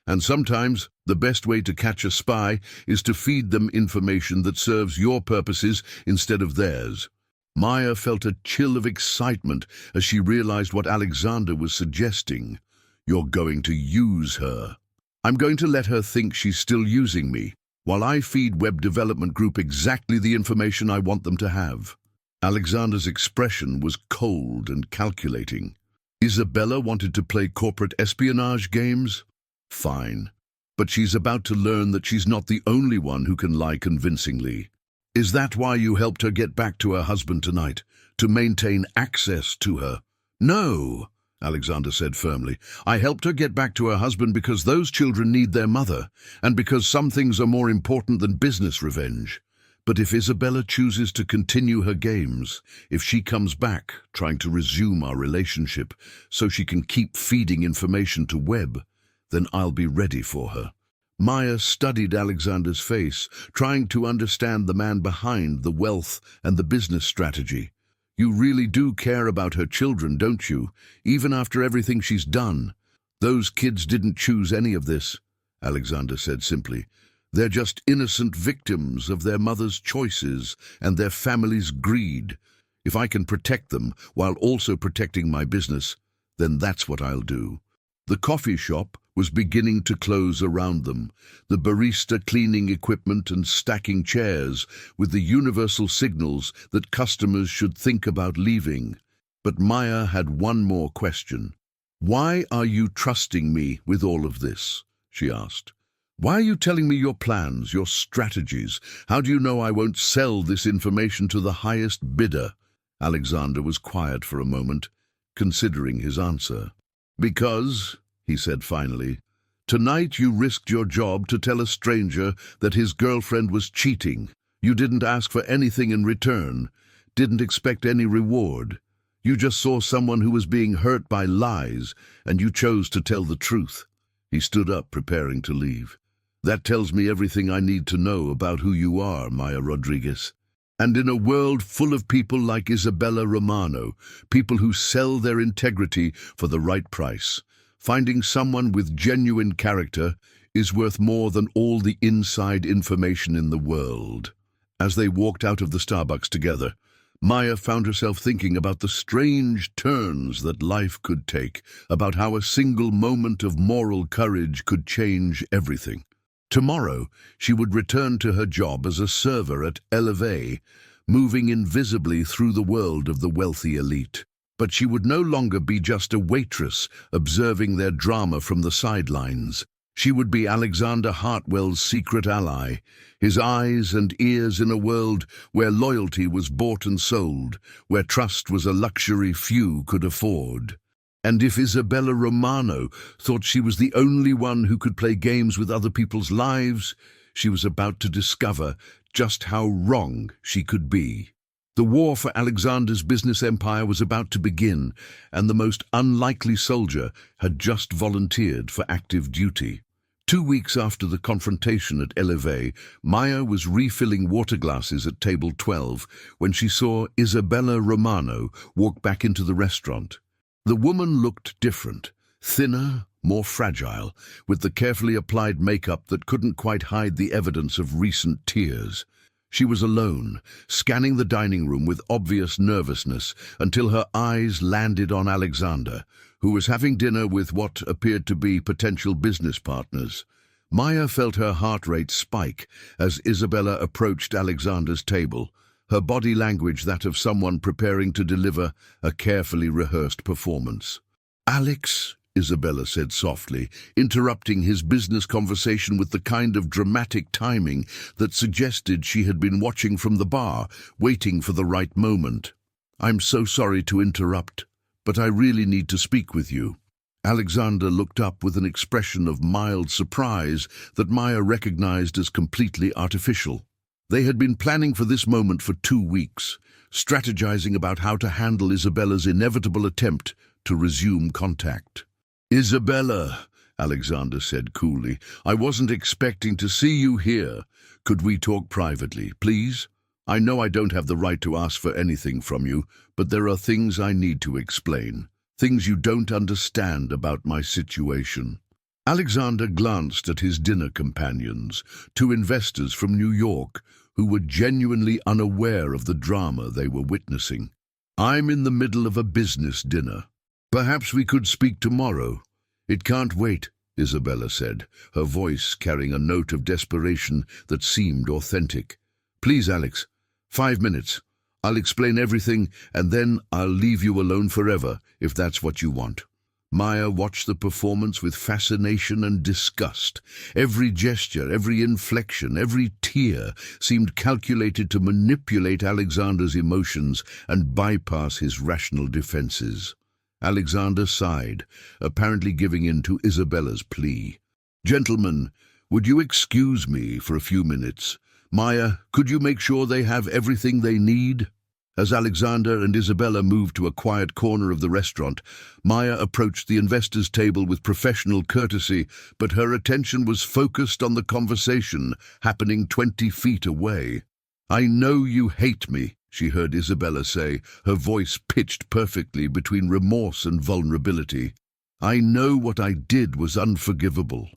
And sometimes the best way to catch a spy is to feed them information that serves your purposes instead of theirs." Maya felt a chill of excitement as she realized what Alexander was suggesting. "You're going to use her. I'm going to let her think she's still using me, while I feed Web Development Group exactly the information I want them to have." Alexander's expression was cold and calculating. Isabella wanted to play corporate espionage games? Fine. But she's about to learn that she's not the only one who can lie convincingly. "Is that why you helped her get back to her husband tonight? To maintain access to her?" "No," Alexander said firmly. "I helped her get back to her husband because those children need their mother, and because some things are more important than business revenge. But if Isabella chooses to continue her games, if she comes back trying to resume our relationship so she can keep feeding information to Webb, then I'll be ready for her." Maya studied Alexander's face, trying to understand the man behind the wealth and the business strategy. "You really do care about her children, don't you? Even after everything she's done." "Those kids didn't choose any of this," Alexander said simply. "They're just innocent victims of their mother's choices and their family's greed. If I can protect them while also protecting my business, then that's what I'll do." The coffee shop was beginning to close around them, the barista cleaning equipment and stacking chairs with the universal signals that customers should think about leaving. But Maya had one more question. "Why are you trusting me with all of this?" she asked. "Why are you telling me your plans, your strategies? How do you know I won't sell this information to the highest bidder?" Alexander was quiet for a moment, considering his answer. "Because," he said finally, "tonight you risked your job to tell a stranger that his girlfriend was cheating. You didn't ask for anything in return, didn't expect any reward. You just saw someone who was being hurt by lies, and you chose to tell the truth." He stood up, preparing to leave. "That tells me everything I need to know about who you are, Maya Rodriguez. And in a world full of people like Isabella Romano, people who sell their integrity for the right price, finding someone with genuine character is worth more than all the inside information in the world." As they walked out of the Starbucks together, Maya found herself thinking about the strange turns that life could take, about how a single moment of moral courage could change everything. Tomorrow, she would return to her job as a server at Elevate, moving invisibly through the world of the wealthy elite. But she would no longer be just a waitress observing their drama from the sidelines. She would be Alexander Hartwell's secret ally, his eyes and ears in a world where loyalty was bought and sold, where trust was a luxury few could afford. And if Isabella Romano thought she was the only one who could play games with other people's lives, she was about to discover just how wrong she could be. The war for Alexander's business empire was about to begin, and the most unlikely soldier had just volunteered for active duty. 2 weeks after the confrontation at Elevate, Maya was refilling water glasses at table 12 when she saw Isabella Romano walk back into the restaurant. The woman looked different, thinner, more fragile, with the carefully applied makeup that couldn't quite hide the evidence of recent tears. She was alone, scanning the dining room with obvious nervousness until her eyes landed on Alexander, who was having dinner with what appeared to be potential business partners. Maya felt her heart rate spike as Isabella approached Alexander's table, her body language that of someone preparing to deliver a carefully rehearsed performance. "Alex," Isabella said softly, interrupting his business conversation with the kind of dramatic timing that suggested she had been watching from the bar, waiting for the right moment. "I'm so sorry to interrupt, but I really need to speak with you." Alexander looked up with an expression of mild surprise that Maya recognized as completely artificial. They had been planning for this moment for 2 weeks, strategizing about how to handle Isabella's inevitable attempt to resume contact. "Isabella," Alexander said coolly, "I wasn't expecting to see you here. Could we talk privately, please? I know I don't have the right to ask for anything from you, but there are things I need to explain. Things you don't understand about my situation." Alexander glanced at his dinner companions, 2 investors from New York, who were genuinely unaware of the drama they were witnessing. "I'm in the middle of a business dinner. Perhaps we could speak tomorrow." "It can't wait," Isabella said, her voice carrying a note of desperation that seemed authentic. "Please, Alex, 5 minutes. I'll explain everything, and then I'll leave you alone forever, if that's what you want." Maya watched the performance with fascination and disgust. Every gesture, every inflection, every tear seemed calculated to manipulate Alexander's emotions and bypass his rational defenses. Alexander sighed, apparently giving in to Isabella's plea. "Gentlemen, would you excuse me for a few minutes? Maya, could you make sure they have everything they need?" As Alexander and Isabella moved to a quiet corner of the restaurant, Maya approached the investors' table with professional courtesy, but her attention was focused on the conversation happening 20 feet away. "I know you hate me," she heard Isabella say, her voice pitched perfectly between remorse and vulnerability. "I know what I did was unforgivable.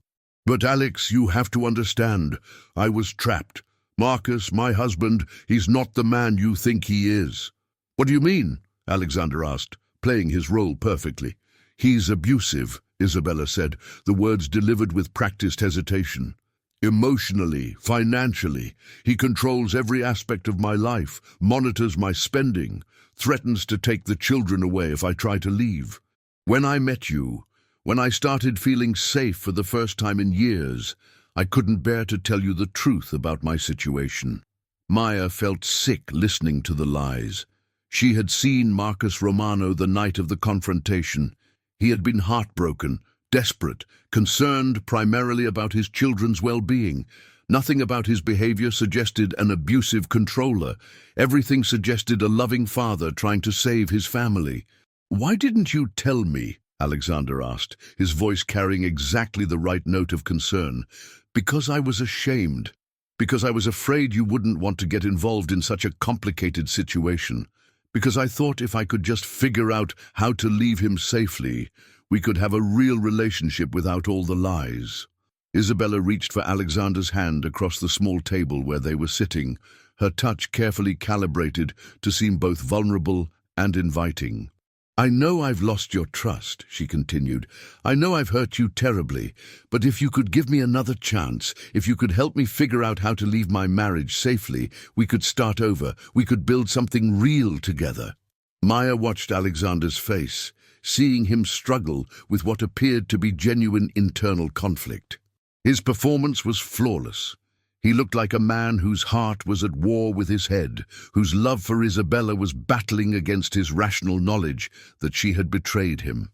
But Alex, you have to understand, I was trapped. Marcus, my husband, he's not the man you think he is." "What do you mean?" Alexander asked, playing his role perfectly. "He's abusive," Isabella said, the words delivered with practiced hesitation. "Emotionally, financially, he controls every aspect of my life, monitors my spending, threatens to take the children away if I try to leave. When I met you, when I started feeling safe for the first time in years, I couldn't bear to tell you the truth about my situation." Maya felt sick listening to the lies. She had seen Marcus Romano the night of the confrontation. He had been heartbroken, desperate, concerned primarily about his children's well-being. Nothing about his behavior suggested an abusive controller. Everything suggested a loving father trying to save his family. "Why didn't you tell me?" Alexander asked, his voice carrying exactly the right note of concern. "Because I was ashamed. Because I was afraid you wouldn't want to get involved in such a complicated situation. Because I thought if I could just figure out how to leave him safely, we could have a real relationship without all the lies." Isabella reached for Alexander's hand across the small table where they were sitting, her touch carefully calibrated to seem both vulnerable and inviting. "I know I've lost your trust," she continued. "I know I've hurt you terribly, but if you could give me another chance, if you could help me figure out how to leave my marriage safely, we could start over, we could build something real together." Maya watched Alexander's face, seeing him struggle with what appeared to be genuine internal conflict. His performance was flawless. He looked like a man whose heart was at war with his head, whose love for Isabella was battling against his rational knowledge that she had betrayed him.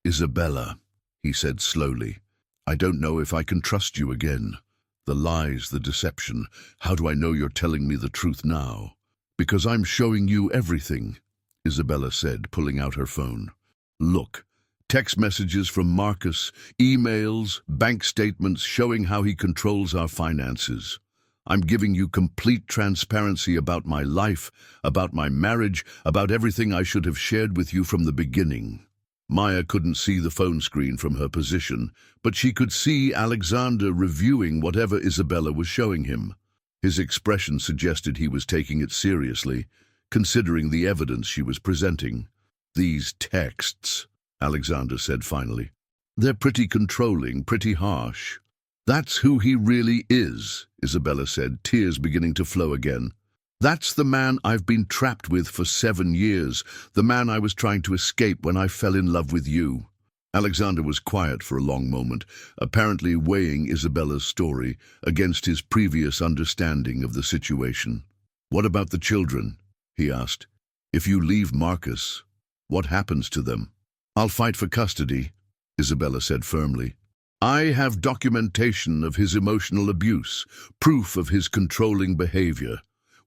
"Isabella," he said slowly, "I don't know if I can trust you again. The lies, the deception, how do I know you're telling me the truth now?" "Because I'm showing you everything," Isabella said, pulling out her phone. "Look. Text messages from Marcus, emails, bank statements showing how he controls our finances. I'm giving you complete transparency about my life, about my marriage, about everything I should have shared with you from the beginning." Maya couldn't see the phone screen from her position, but she could see Alexander reviewing whatever Isabella was showing him. His expression suggested he was taking it seriously, considering the evidence she was presenting. "These texts," Alexander said finally. They're pretty controlling, pretty harsh. That's who he really is, Isabella said, tears beginning to flow again. That's the man I've been trapped with for 7 years, the man I was trying to escape when I fell in love with you. Alexander was quiet for a long moment, apparently weighing Isabella's story against his previous understanding of the situation. What about the children? He asked. If you leave Marcus, what happens to them? I'll fight for custody, Isabella said firmly. I have documentation of his emotional abuse, proof of his controlling behavior.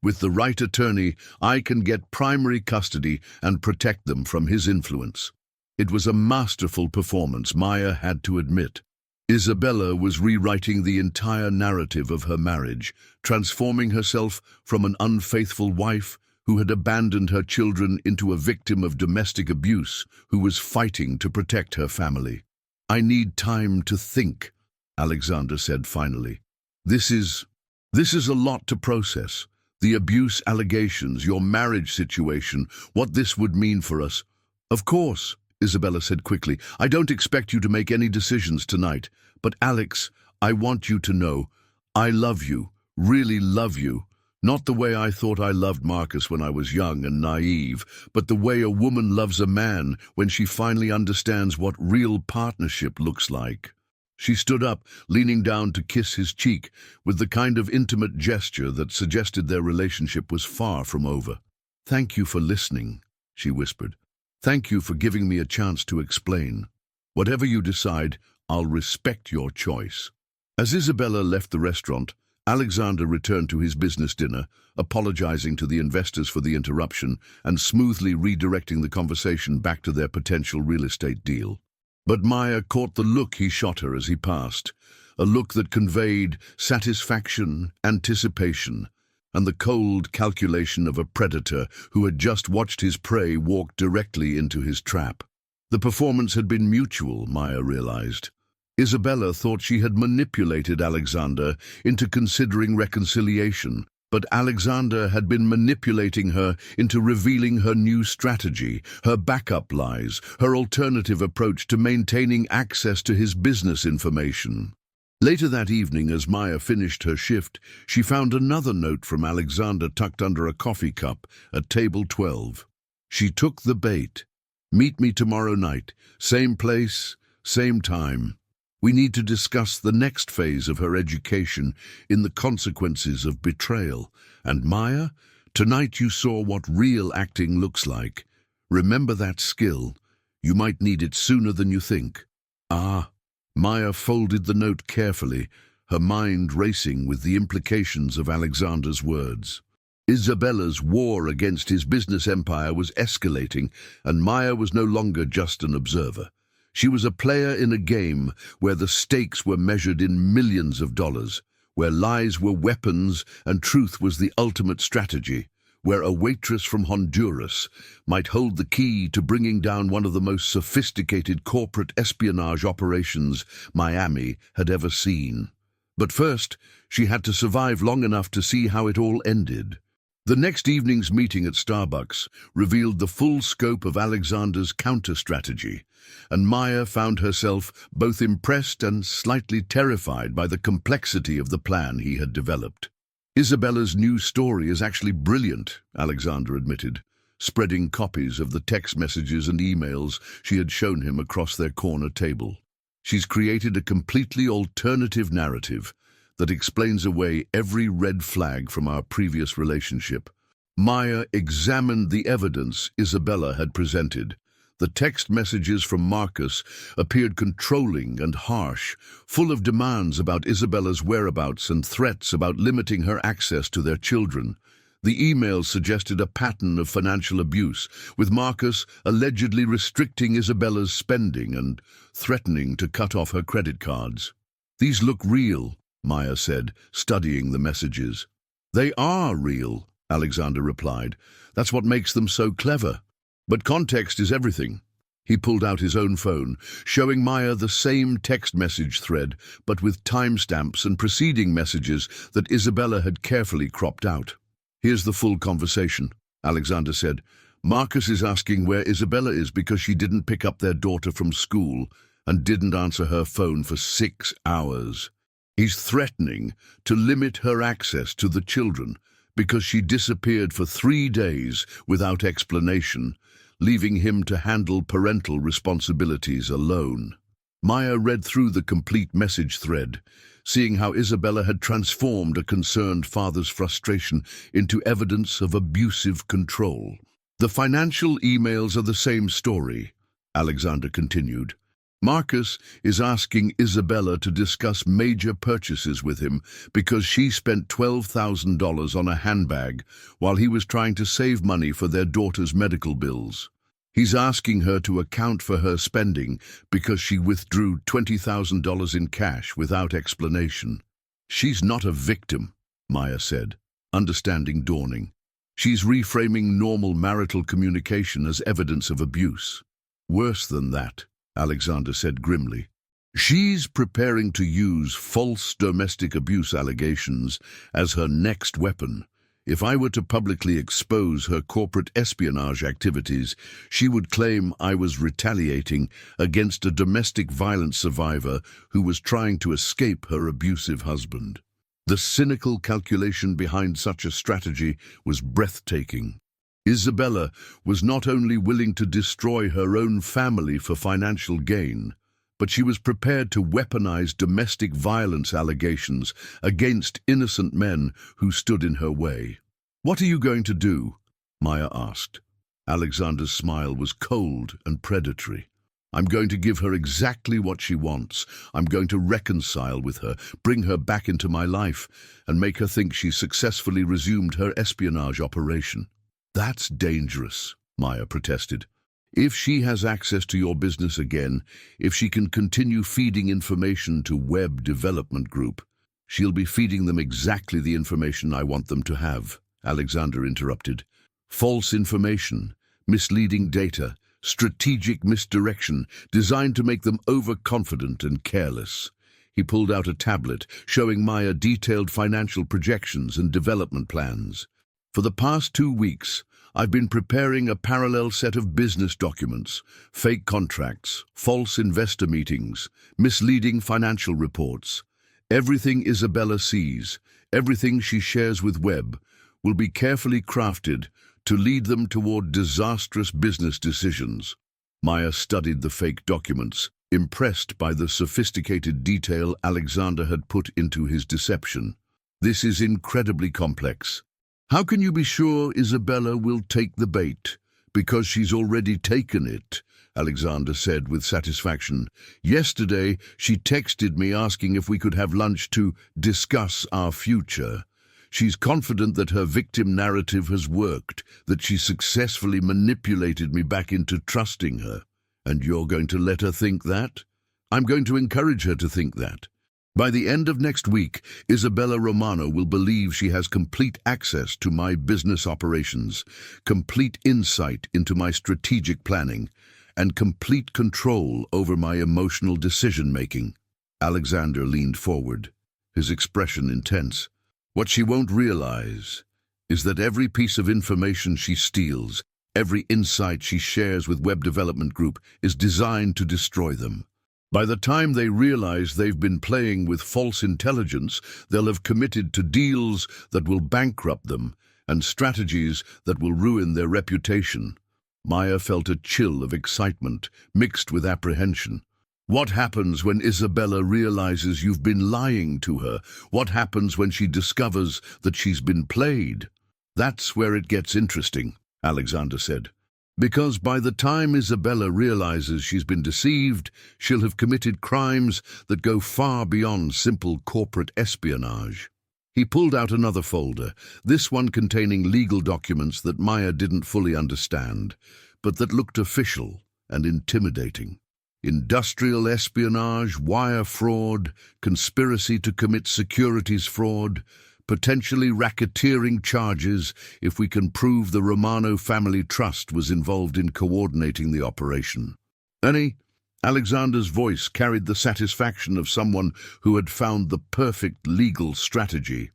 With the right attorney, I can get primary custody and protect them from his influence. It was a masterful performance, Maya had to admit. Isabella was rewriting the entire narrative of her marriage, transforming herself from an unfaithful wife who had abandoned her children into a victim of domestic abuse who was fighting to protect her family. I need time to think, Alexander said finally. This is a lot to process. The abuse allegations, your marriage situation, what this would mean for us. Of course, Isabella said quickly, I don't expect you to make any decisions tonight. But Alex, I want you to know, I love you, really love you. Not the way I thought I loved Marcus when I was young and naive, but the way a woman loves a man when she finally understands what real partnership looks like. She stood up, leaning down to kiss his cheek, with the kind of intimate gesture that suggested their relationship was far from over. Thank you for listening, she whispered. Thank you for giving me a chance to explain. Whatever you decide, I'll respect your choice. As Isabella left the restaurant, Alexander returned to his business dinner, apologizing to the investors for the interruption and smoothly redirecting the conversation back to their potential real estate deal. But Maya caught the look he shot her as he passed, a look that conveyed satisfaction, anticipation, and the cold calculation of a predator who had just watched his prey walk directly into his trap. The performance had been mutual, Maya realized. Isabella thought she had manipulated Alexander into considering reconciliation, but Alexander had been manipulating her into revealing her new strategy, her backup lies, her alternative approach to maintaining access to his business information. Later that evening, as Maya finished her shift, she found another note from Alexander tucked under a coffee cup at table 12. She took the bait. Meet me tomorrow night, same place, same time. We need to discuss the next phase of her education in the consequences of betrayal. And Maya, tonight you saw what real acting looks like. Remember that skill. You might need it sooner than you think. Ah. Maya folded the note carefully, her mind racing with the implications of Alexander's words. Isabella's war against his business empire was escalating, and Maya was no longer just an observer. She was a player in a game where the stakes were measured in millions of dollars, where lies were weapons and truth was the ultimate strategy, where a waitress from Honduras might hold the key to bringing down one of the most sophisticated corporate espionage operations Miami had ever seen. But first, she had to survive long enough to see how it all ended. The next evening's meeting at Starbucks revealed the full scope of Alexander's counter-strategy, and Maya found herself both impressed and slightly terrified by the complexity of the plan he had developed. Isabella's new story is actually brilliant, Alexander admitted, spreading copies of the text messages and emails she had shown him across their corner table. She's created a completely alternative narrative that explains away every red flag from our previous relationship. Maya examined the evidence Isabella had presented. The text messages from Marcus appeared controlling and harsh, full of demands about Isabella's whereabouts and threats about limiting her access to their children. The emails suggested a pattern of financial abuse, with Marcus allegedly restricting Isabella's spending and threatening to cut off her credit cards. These look real, Maya said, studying the messages. They are real, Alexander replied. That's what makes them so clever. But context is everything. He pulled out his own phone, showing Maya the same text message thread, but with timestamps and preceding messages that Isabella had carefully cropped out. Here's the full conversation, Alexander said. Marcus is asking where Isabella is because she didn't pick up their daughter from school and didn't answer her phone for 6 hours. He's threatening to limit her access to the children because she disappeared for 3 days without explanation, leaving him to handle parental responsibilities alone. Maya read through the complete message thread, seeing how Isabella had transformed a concerned father's frustration into evidence of abusive control. The financial emails are the same story, Alexander continued. Marcus is asking Isabella to discuss major purchases with him because she spent $12,000 on a handbag while he was trying to save money for their daughter's medical bills. He's asking her to account for her spending because she withdrew $20,000 in cash without explanation. She's not a victim, Maya said, understanding dawning. She's reframing normal marital communication as evidence of abuse. Worse than that, Alexander said grimly. She's preparing to use false domestic abuse allegations as her next weapon. If I were to publicly expose her corporate espionage activities, she would claim I was retaliating against a domestic violence survivor who was trying to escape her abusive husband. The cynical calculation behind such a strategy was breathtaking. Isabella was not only willing to destroy her own family for financial gain, but she was prepared to weaponize domestic violence allegations against innocent men who stood in her way. "What are you going to do?" Maya asked. Alexander's smile was cold and predatory. "I'm going to give her exactly what she wants. I'm going to reconcile with her, bring her back into my life, and make her think she successfully resumed her espionage operation." "That's dangerous," Maya protested. "If she has access to your business again, if she can continue feeding information to Web Development Group, she'll be feeding them exactly the information I want them to have," Alexander interrupted. "False information, misleading data, strategic misdirection designed to make them overconfident and careless." He pulled out a tablet showing Maya detailed financial projections and development plans. "For the past 2 weeks, I've been preparing a parallel set of business documents, fake contracts, false investor meetings, misleading financial reports. Everything Isabella sees, everything she shares with Webb, will be carefully crafted to lead them toward disastrous business decisions." Maya studied the fake documents, impressed by the sophisticated detail Alexander had put into his deception. "This is incredibly complex. How can you be sure Isabella will take the bait? Because she's already taken it," Alexander said with satisfaction. "Yesterday, she texted me asking if we could have lunch to discuss our future. She's confident that her victim narrative has worked, that she successfully manipulated me back into trusting her. And you're going to let her think that? I'm going to encourage her to think that. By the end of next week, Isabella Romano will believe she has complete access to my business operations, complete insight into my strategic planning, and complete control over my emotional decision-making." Alexander leaned forward, his expression intense. "What she won't realize is that every piece of information she steals, every insight she shares with Web Development Group is designed to destroy them. By the time they realize they've been playing with false intelligence, they'll have committed to deals that will bankrupt them and strategies that will ruin their reputation." Maya felt a chill of excitement mixed with apprehension. What happens when Isabella realizes you've been lying to her? What happens when she discovers that she's been played? "That's where it gets interesting," Alexander said. "Because by the time Isabella realizes she's been deceived, she'll have committed crimes that go far beyond simple corporate espionage." He pulled out another folder, this one containing legal documents that Maya didn't fully understand, but that looked official and intimidating. Industrial espionage, wire fraud, conspiracy to commit securities fraud, potentially racketeering charges if we can prove the Romano family trust was involved in coordinating the operation. "Annie?" Alexander's voice carried the satisfaction of someone who had found the perfect legal strategy.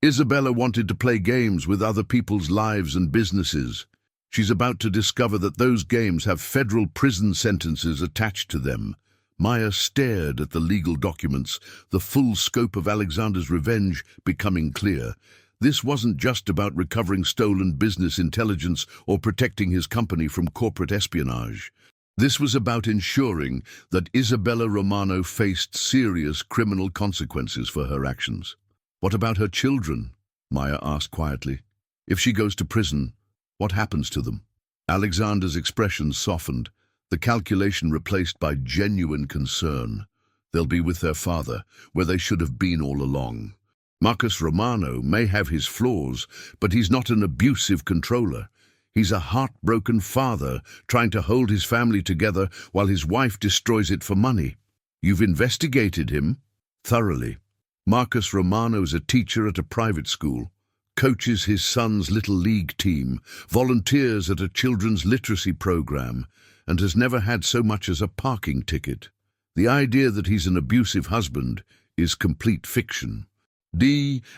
"Isabella wanted to play games with other people's lives and businesses. She's about to discover that those games have federal prison sentences attached to them. Maya stared at the legal documents, the full scope of Alexander's revenge becoming clear. This wasn't just about recovering stolen business intelligence or protecting his company from corporate espionage. This was about ensuring that Isabella Romano faced serious criminal consequences for her actions. What about her children? Maya asked quietly. If she goes to prison, what happens to them? Alexander's expression softened, the calculation replaced by genuine concern. They'll be with their father, where they should have been all along. Marcus Romano may have his flaws, but he's not an abusive controller. He's a heartbroken father trying to hold his family together while his wife destroys it for money. You've investigated him? Thoroughly. Marcus Romano's a teacher at a private school, coaches his son's little league team, volunteers at a children's literacy program, and has never had so much as a parking ticket. The idea that he's an abusive husband is complete fiction.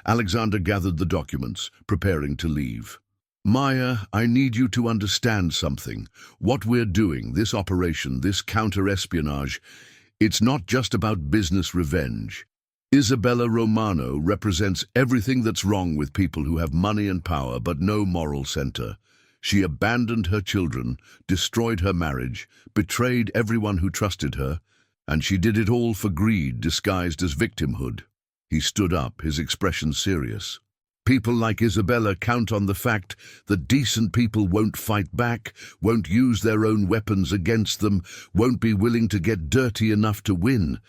Alexander gathered the documents, preparing to leave. Maya, I need you to understand something. What we're doing, this operation, this counter-espionage, it's not just about business revenge. Isabella Romano represents everything that's wrong with people who have money and power but no moral center. She abandoned her children, destroyed her marriage, betrayed everyone who trusted her, and she did it all for greed disguised as victimhood. He stood up, his expression serious. People like Isabella count on the fact that decent people won't fight back, won't use their own weapons against them, won't be willing to get dirty enough to win.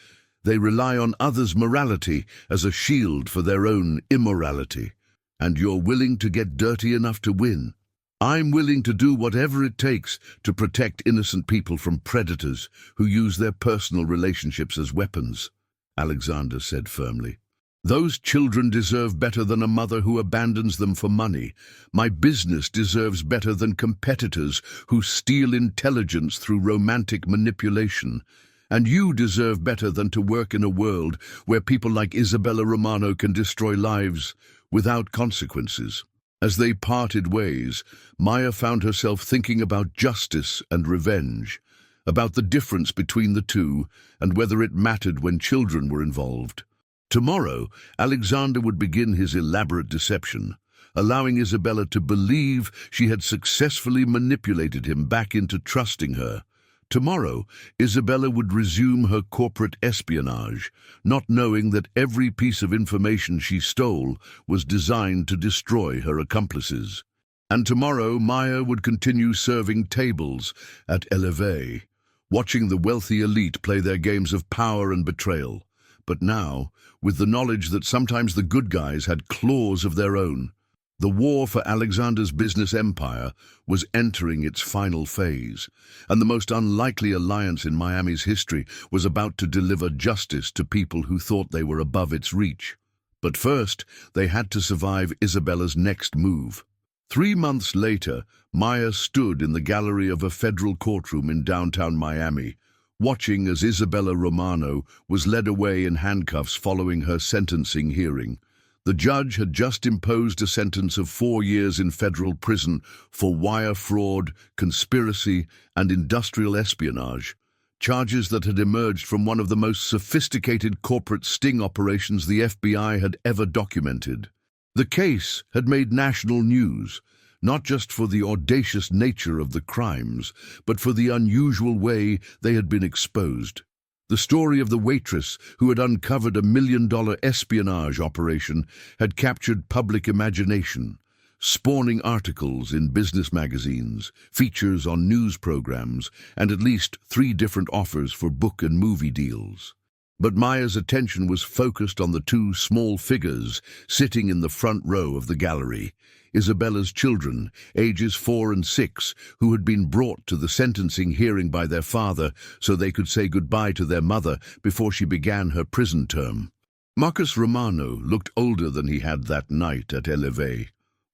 They rely on others' morality as a shield for their own immorality. And you're willing to get dirty enough to win. I'm willing to do whatever it takes to protect innocent people from predators who use their personal relationships as weapons, Alexander said firmly. Those children deserve better than a mother who abandons them for money. My business deserves better than competitors who steal intelligence through romantic manipulation. And you deserve better than to work in a world where people like Isabella Romano can destroy lives without consequences. As they parted ways, Maya found herself thinking about justice and revenge, about the difference between the two and whether it mattered when children were involved. Tomorrow, Alexander would begin his elaborate deception, allowing Isabella to believe she had successfully manipulated him back into trusting her. Tomorrow, Isabella would resume her corporate espionage, not knowing that every piece of information she stole was designed to destroy her accomplices. And tomorrow, Maya would continue serving tables at Elevée, watching the wealthy elite play their games of power and betrayal. But now, with the knowledge that sometimes the good guys had claws of their own, the war for Alexander's business empire was entering its final phase, and the most unlikely alliance in Miami's history was about to deliver justice to people who thought they were above its reach. But first, they had to survive Isabella's next move. 3 months later, Maya stood in the gallery of a federal courtroom in downtown Miami, watching as Isabella Romano was led away in handcuffs following her sentencing hearing. The judge had just imposed a sentence of 4 years in federal prison for wire fraud, conspiracy, and industrial espionage, charges that had emerged from one of the most sophisticated corporate sting operations the FBI had ever documented. The case had made national news, not just for the audacious nature of the crimes, but for the unusual way they had been exposed. The story of the waitress who had uncovered a $1 million espionage operation had captured public imagination, spawning articles in business magazines, features on news programs, and at least 3 different offers for book and movie deals. But Maya's attention was focused on the 2 small figures sitting in the front row of the gallery, Isabella's children, ages 4 and 6, who had been brought to the sentencing hearing by their father so they could say goodbye to their mother before she began her prison term. Marcus Romano looked older than he had that night at Elevée,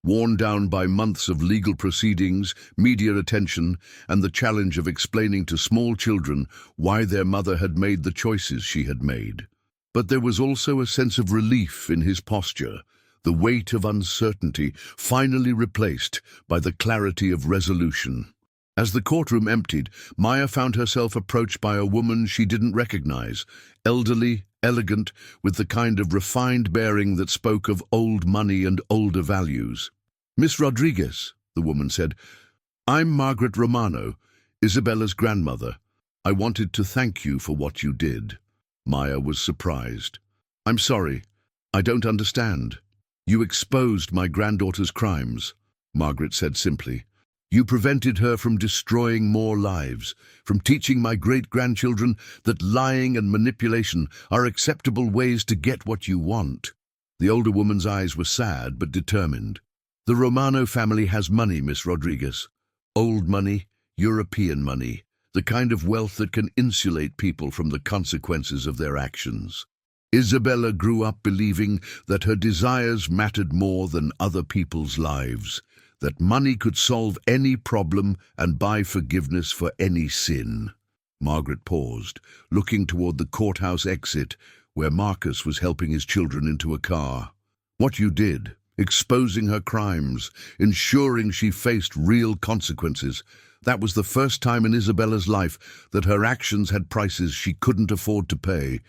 worn down by months of legal proceedings, media attention, and the challenge of explaining to small children why their mother had made the choices she had made. But there was also a sense of relief in his posture, the weight of uncertainty finally replaced by the clarity of resolution. As the courtroom emptied, Maya found herself approached by a woman she didn't recognize, elderly, elegant, with the kind of refined bearing that spoke of old money and older values. "Miss Rodriguez," the woman said, "I'm Margaret Romano, Isabella's grandmother. I wanted to thank you for what you did." Maya was surprised. "I'm sorry. I don't understand." "You exposed my granddaughter's crimes," Margaret said simply. "You prevented her from destroying more lives, from teaching my great-grandchildren that lying and manipulation are acceptable ways to get what you want." The older woman's eyes were sad but determined. "The Romano family has money, Miss Rodriguez. Old money, European money, the kind of wealth that can insulate people from the consequences of their actions. Isabella grew up believing that her desires mattered more than other people's lives, that money could solve any problem and buy forgiveness for any sin." Margaret paused, looking toward the courthouse exit, where Marcus was helping his children into a car. "What you did, exposing her crimes, ensuring she faced real consequences, that was the first time in Isabella's life that her actions had prices she couldn't afford to pay.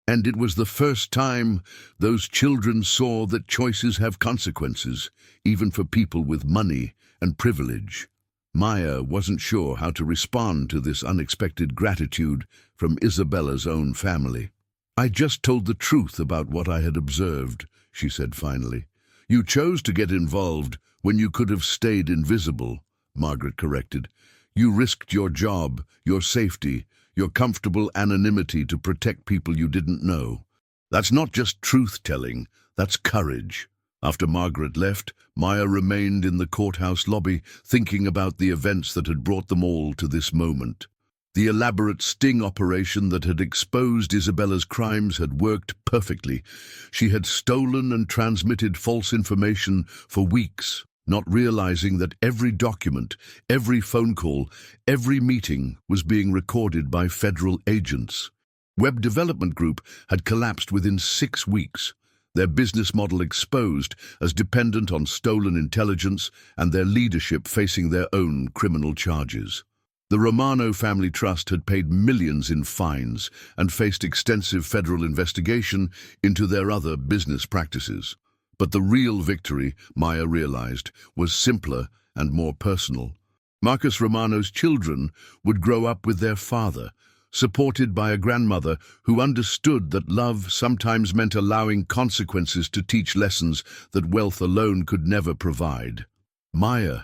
And it was the first time those children saw that choices have consequences, even for people with money and privilege." Maya wasn't sure how to respond to this unexpected gratitude from Isabella's own family. "I just told the truth about what I had observed," she said finally. "You chose to get involved when you could have stayed invisible," Margaret corrected. "You risked your job, your safety, your comfortable anonymity to protect people you didn't know. That's not just truth-telling, that's courage." After Margaret left, Maya remained in the courthouse lobby, thinking about the events that had brought them all to this moment. The elaborate sting operation that had exposed Isabella's crimes had worked perfectly. She had stolen and transmitted false information for weeks, not realizing that every document, every phone call, every meeting was being recorded by federal agents. Web Development Group had collapsed within 6 weeks, their business model exposed as dependent on stolen intelligence and their leadership facing their own criminal charges. The Romano family trust had paid millions in fines and faced extensive federal investigation into their other business practices. But the real victory, Maya realized, was simpler and more personal. Marcus Romano's children would grow up with their father, supported by a grandmother who understood that love sometimes meant allowing consequences to teach lessons that wealth alone could never provide. "Maya,"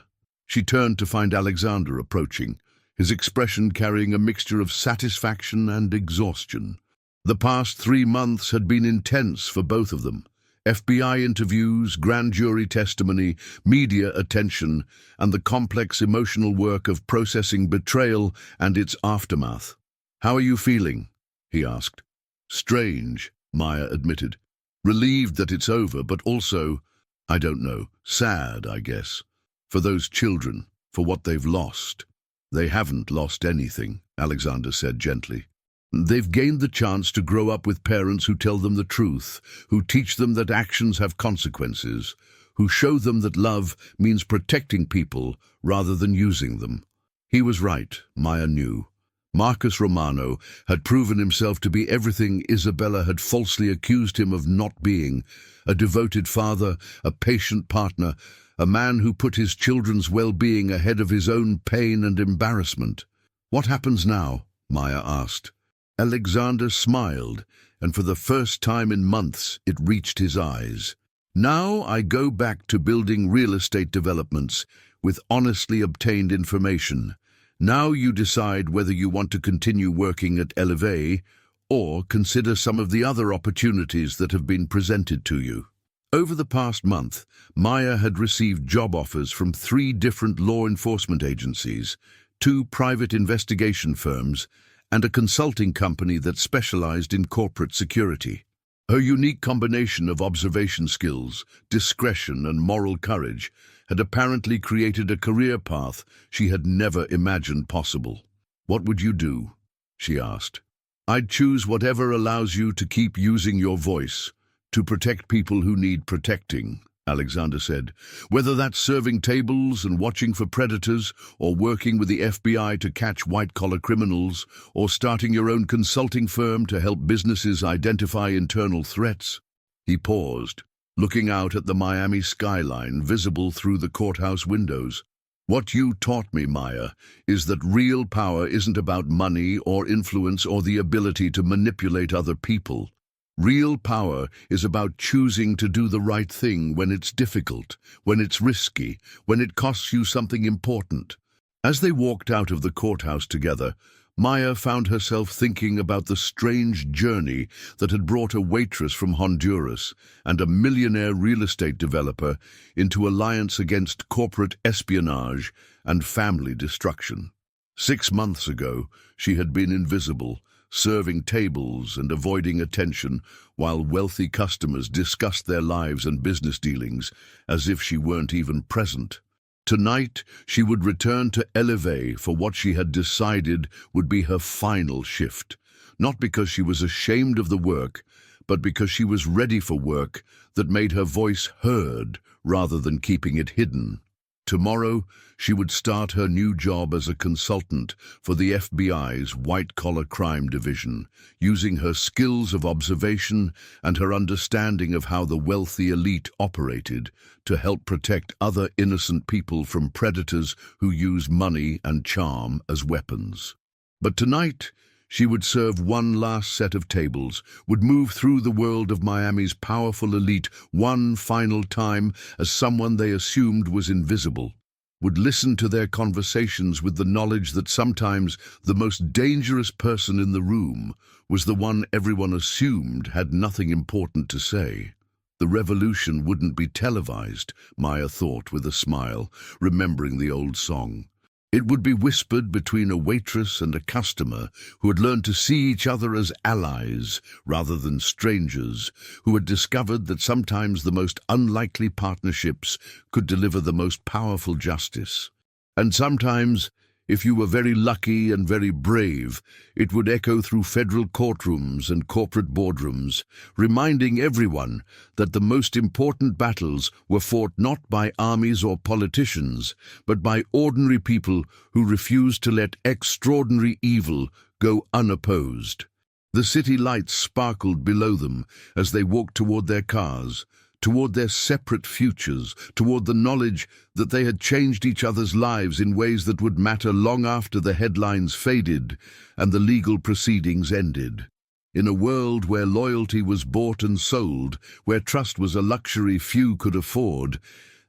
she turned to find Alexander approaching, his expression carrying a mixture of satisfaction and exhaustion. The past 3 months had been intense for both of them. FBI interviews, grand jury testimony, media attention, and the complex emotional work of processing betrayal and its aftermath. "How are you feeling?" he asked. "Strange," Maya admitted. "Relieved that it's over, but also, I don't know, sad, I guess. For those children, for what they've lost." "They haven't lost anything," Alexander said gently. "They've gained the chance to grow up with parents who tell them the truth, who teach them that actions have consequences, who show them that love means protecting people rather than using them." He was right, Maya knew. Marcus Romano had proven himself to be everything Isabella had falsely accused him of not being: a devoted father, a patient partner, a man who put his children's well-being ahead of his own pain and embarrassment. "What happens now?" Maya asked. Alexander smiled, and for the first time in months it reached his eyes. "Now I go back to building real estate developments with honestly obtained information. Now you decide whether you want to continue working at Elevate or consider some of the other opportunities that have been presented to you." Over the past month, Maya had received job offers from 3 different law enforcement agencies, 2 private investigation firms, and a consulting company that specialized in corporate security. Her unique combination of observation skills, discretion, and moral courage had apparently created a career path she had never imagined possible. "What would you do?" she asked. "I'd choose whatever allows you to keep using your voice, To protect people who need protecting, Alexander said. Whether that's serving tables and watching for predators, or working with the FBI to catch white-collar criminals, or starting your own consulting firm to help businesses identify internal threats. He paused, looking out at the Miami skyline visible through the courthouse windows. What you taught me, Maya, is that real power isn't about money or influence or the ability to manipulate other people. Real power is about choosing to do the right thing when it's difficult, when it's risky, when it costs you something important. As they walked out of the courthouse together, Maya found herself thinking about the strange journey that had brought a waitress from Honduras and a millionaire real estate developer into alliance against corporate espionage and family destruction. 6 months ago, she had been invisible, serving tables and avoiding attention while wealthy customers discussed their lives and business dealings as if she weren't even present. Tonight, she would return to Elevate for what she had decided would be her final shift, not because she was ashamed of the work, but because she was ready for work that made her voice heard rather than keeping it hidden. Tomorrow, she would start her new job as a consultant for the FBI's white-collar crime division, using her skills of observation and her understanding of how the wealthy elite operated to help protect other innocent people from predators who use money and charm as weapons. But tonight, she would serve one last set of tables, would move through the world of Miami's powerful elite one final time as someone they assumed was invisible, would listen to their conversations with the knowledge that sometimes the most dangerous person in the room was the one everyone assumed had nothing important to say. The revolution wouldn't be televised, Maya thought with a smile, remembering the old song. It would be whispered between a waitress and a customer who had learned to see each other as allies rather than strangers, who had discovered that sometimes the most unlikely partnerships could deliver the most powerful justice. And sometimes, if you were very lucky and very brave, it would echo through federal courtrooms and corporate boardrooms, reminding everyone that the most important battles were fought not by armies or politicians, but by ordinary people who refused to let extraordinary evil go unopposed. The city lights sparkled below them as they walked toward their cars, toward their separate futures, toward the knowledge that they had changed each other's lives in ways that would matter long after the headlines faded and the legal proceedings ended. In a world where loyalty was bought and sold, where trust was a luxury few could afford,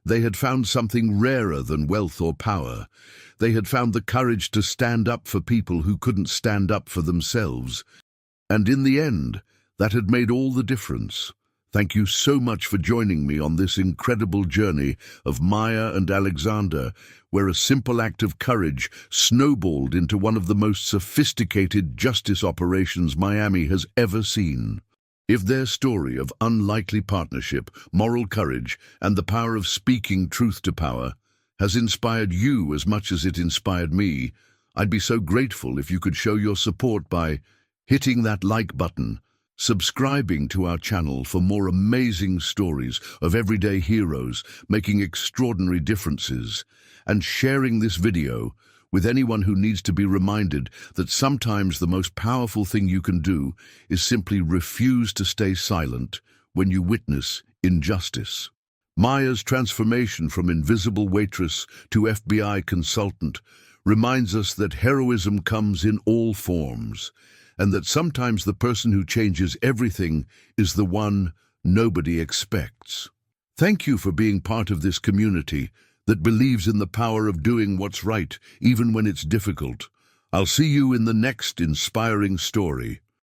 they had found something rarer than wealth or power. They had found the courage to stand up for people who couldn't stand up for themselves. And in the end, that had made all the difference. Thank you so much for joining me on this incredible journey of Maya and Alexander, where a simple act of courage snowballed into one of the most sophisticated justice operations Miami has ever seen. If their story of unlikely partnership, moral courage, and the power of speaking truth to power has inspired you as much as it inspired me, I'd be so grateful if you could show your support by hitting that like button, subscribing to our channel for more amazing stories of everyday heroes making extraordinary differences, and sharing this video with anyone who needs to be reminded that sometimes the most powerful thing you can do is simply refuse to stay silent when you witness injustice. Maya's transformation from invisible waitress to FBI consultant reminds us that heroism comes in all forms, and that sometimes the person who changes everything is the one nobody expects. Thank you for being part of this community that believes in the power of doing what's right, even when it's difficult. I'll see you in the next inspiring story.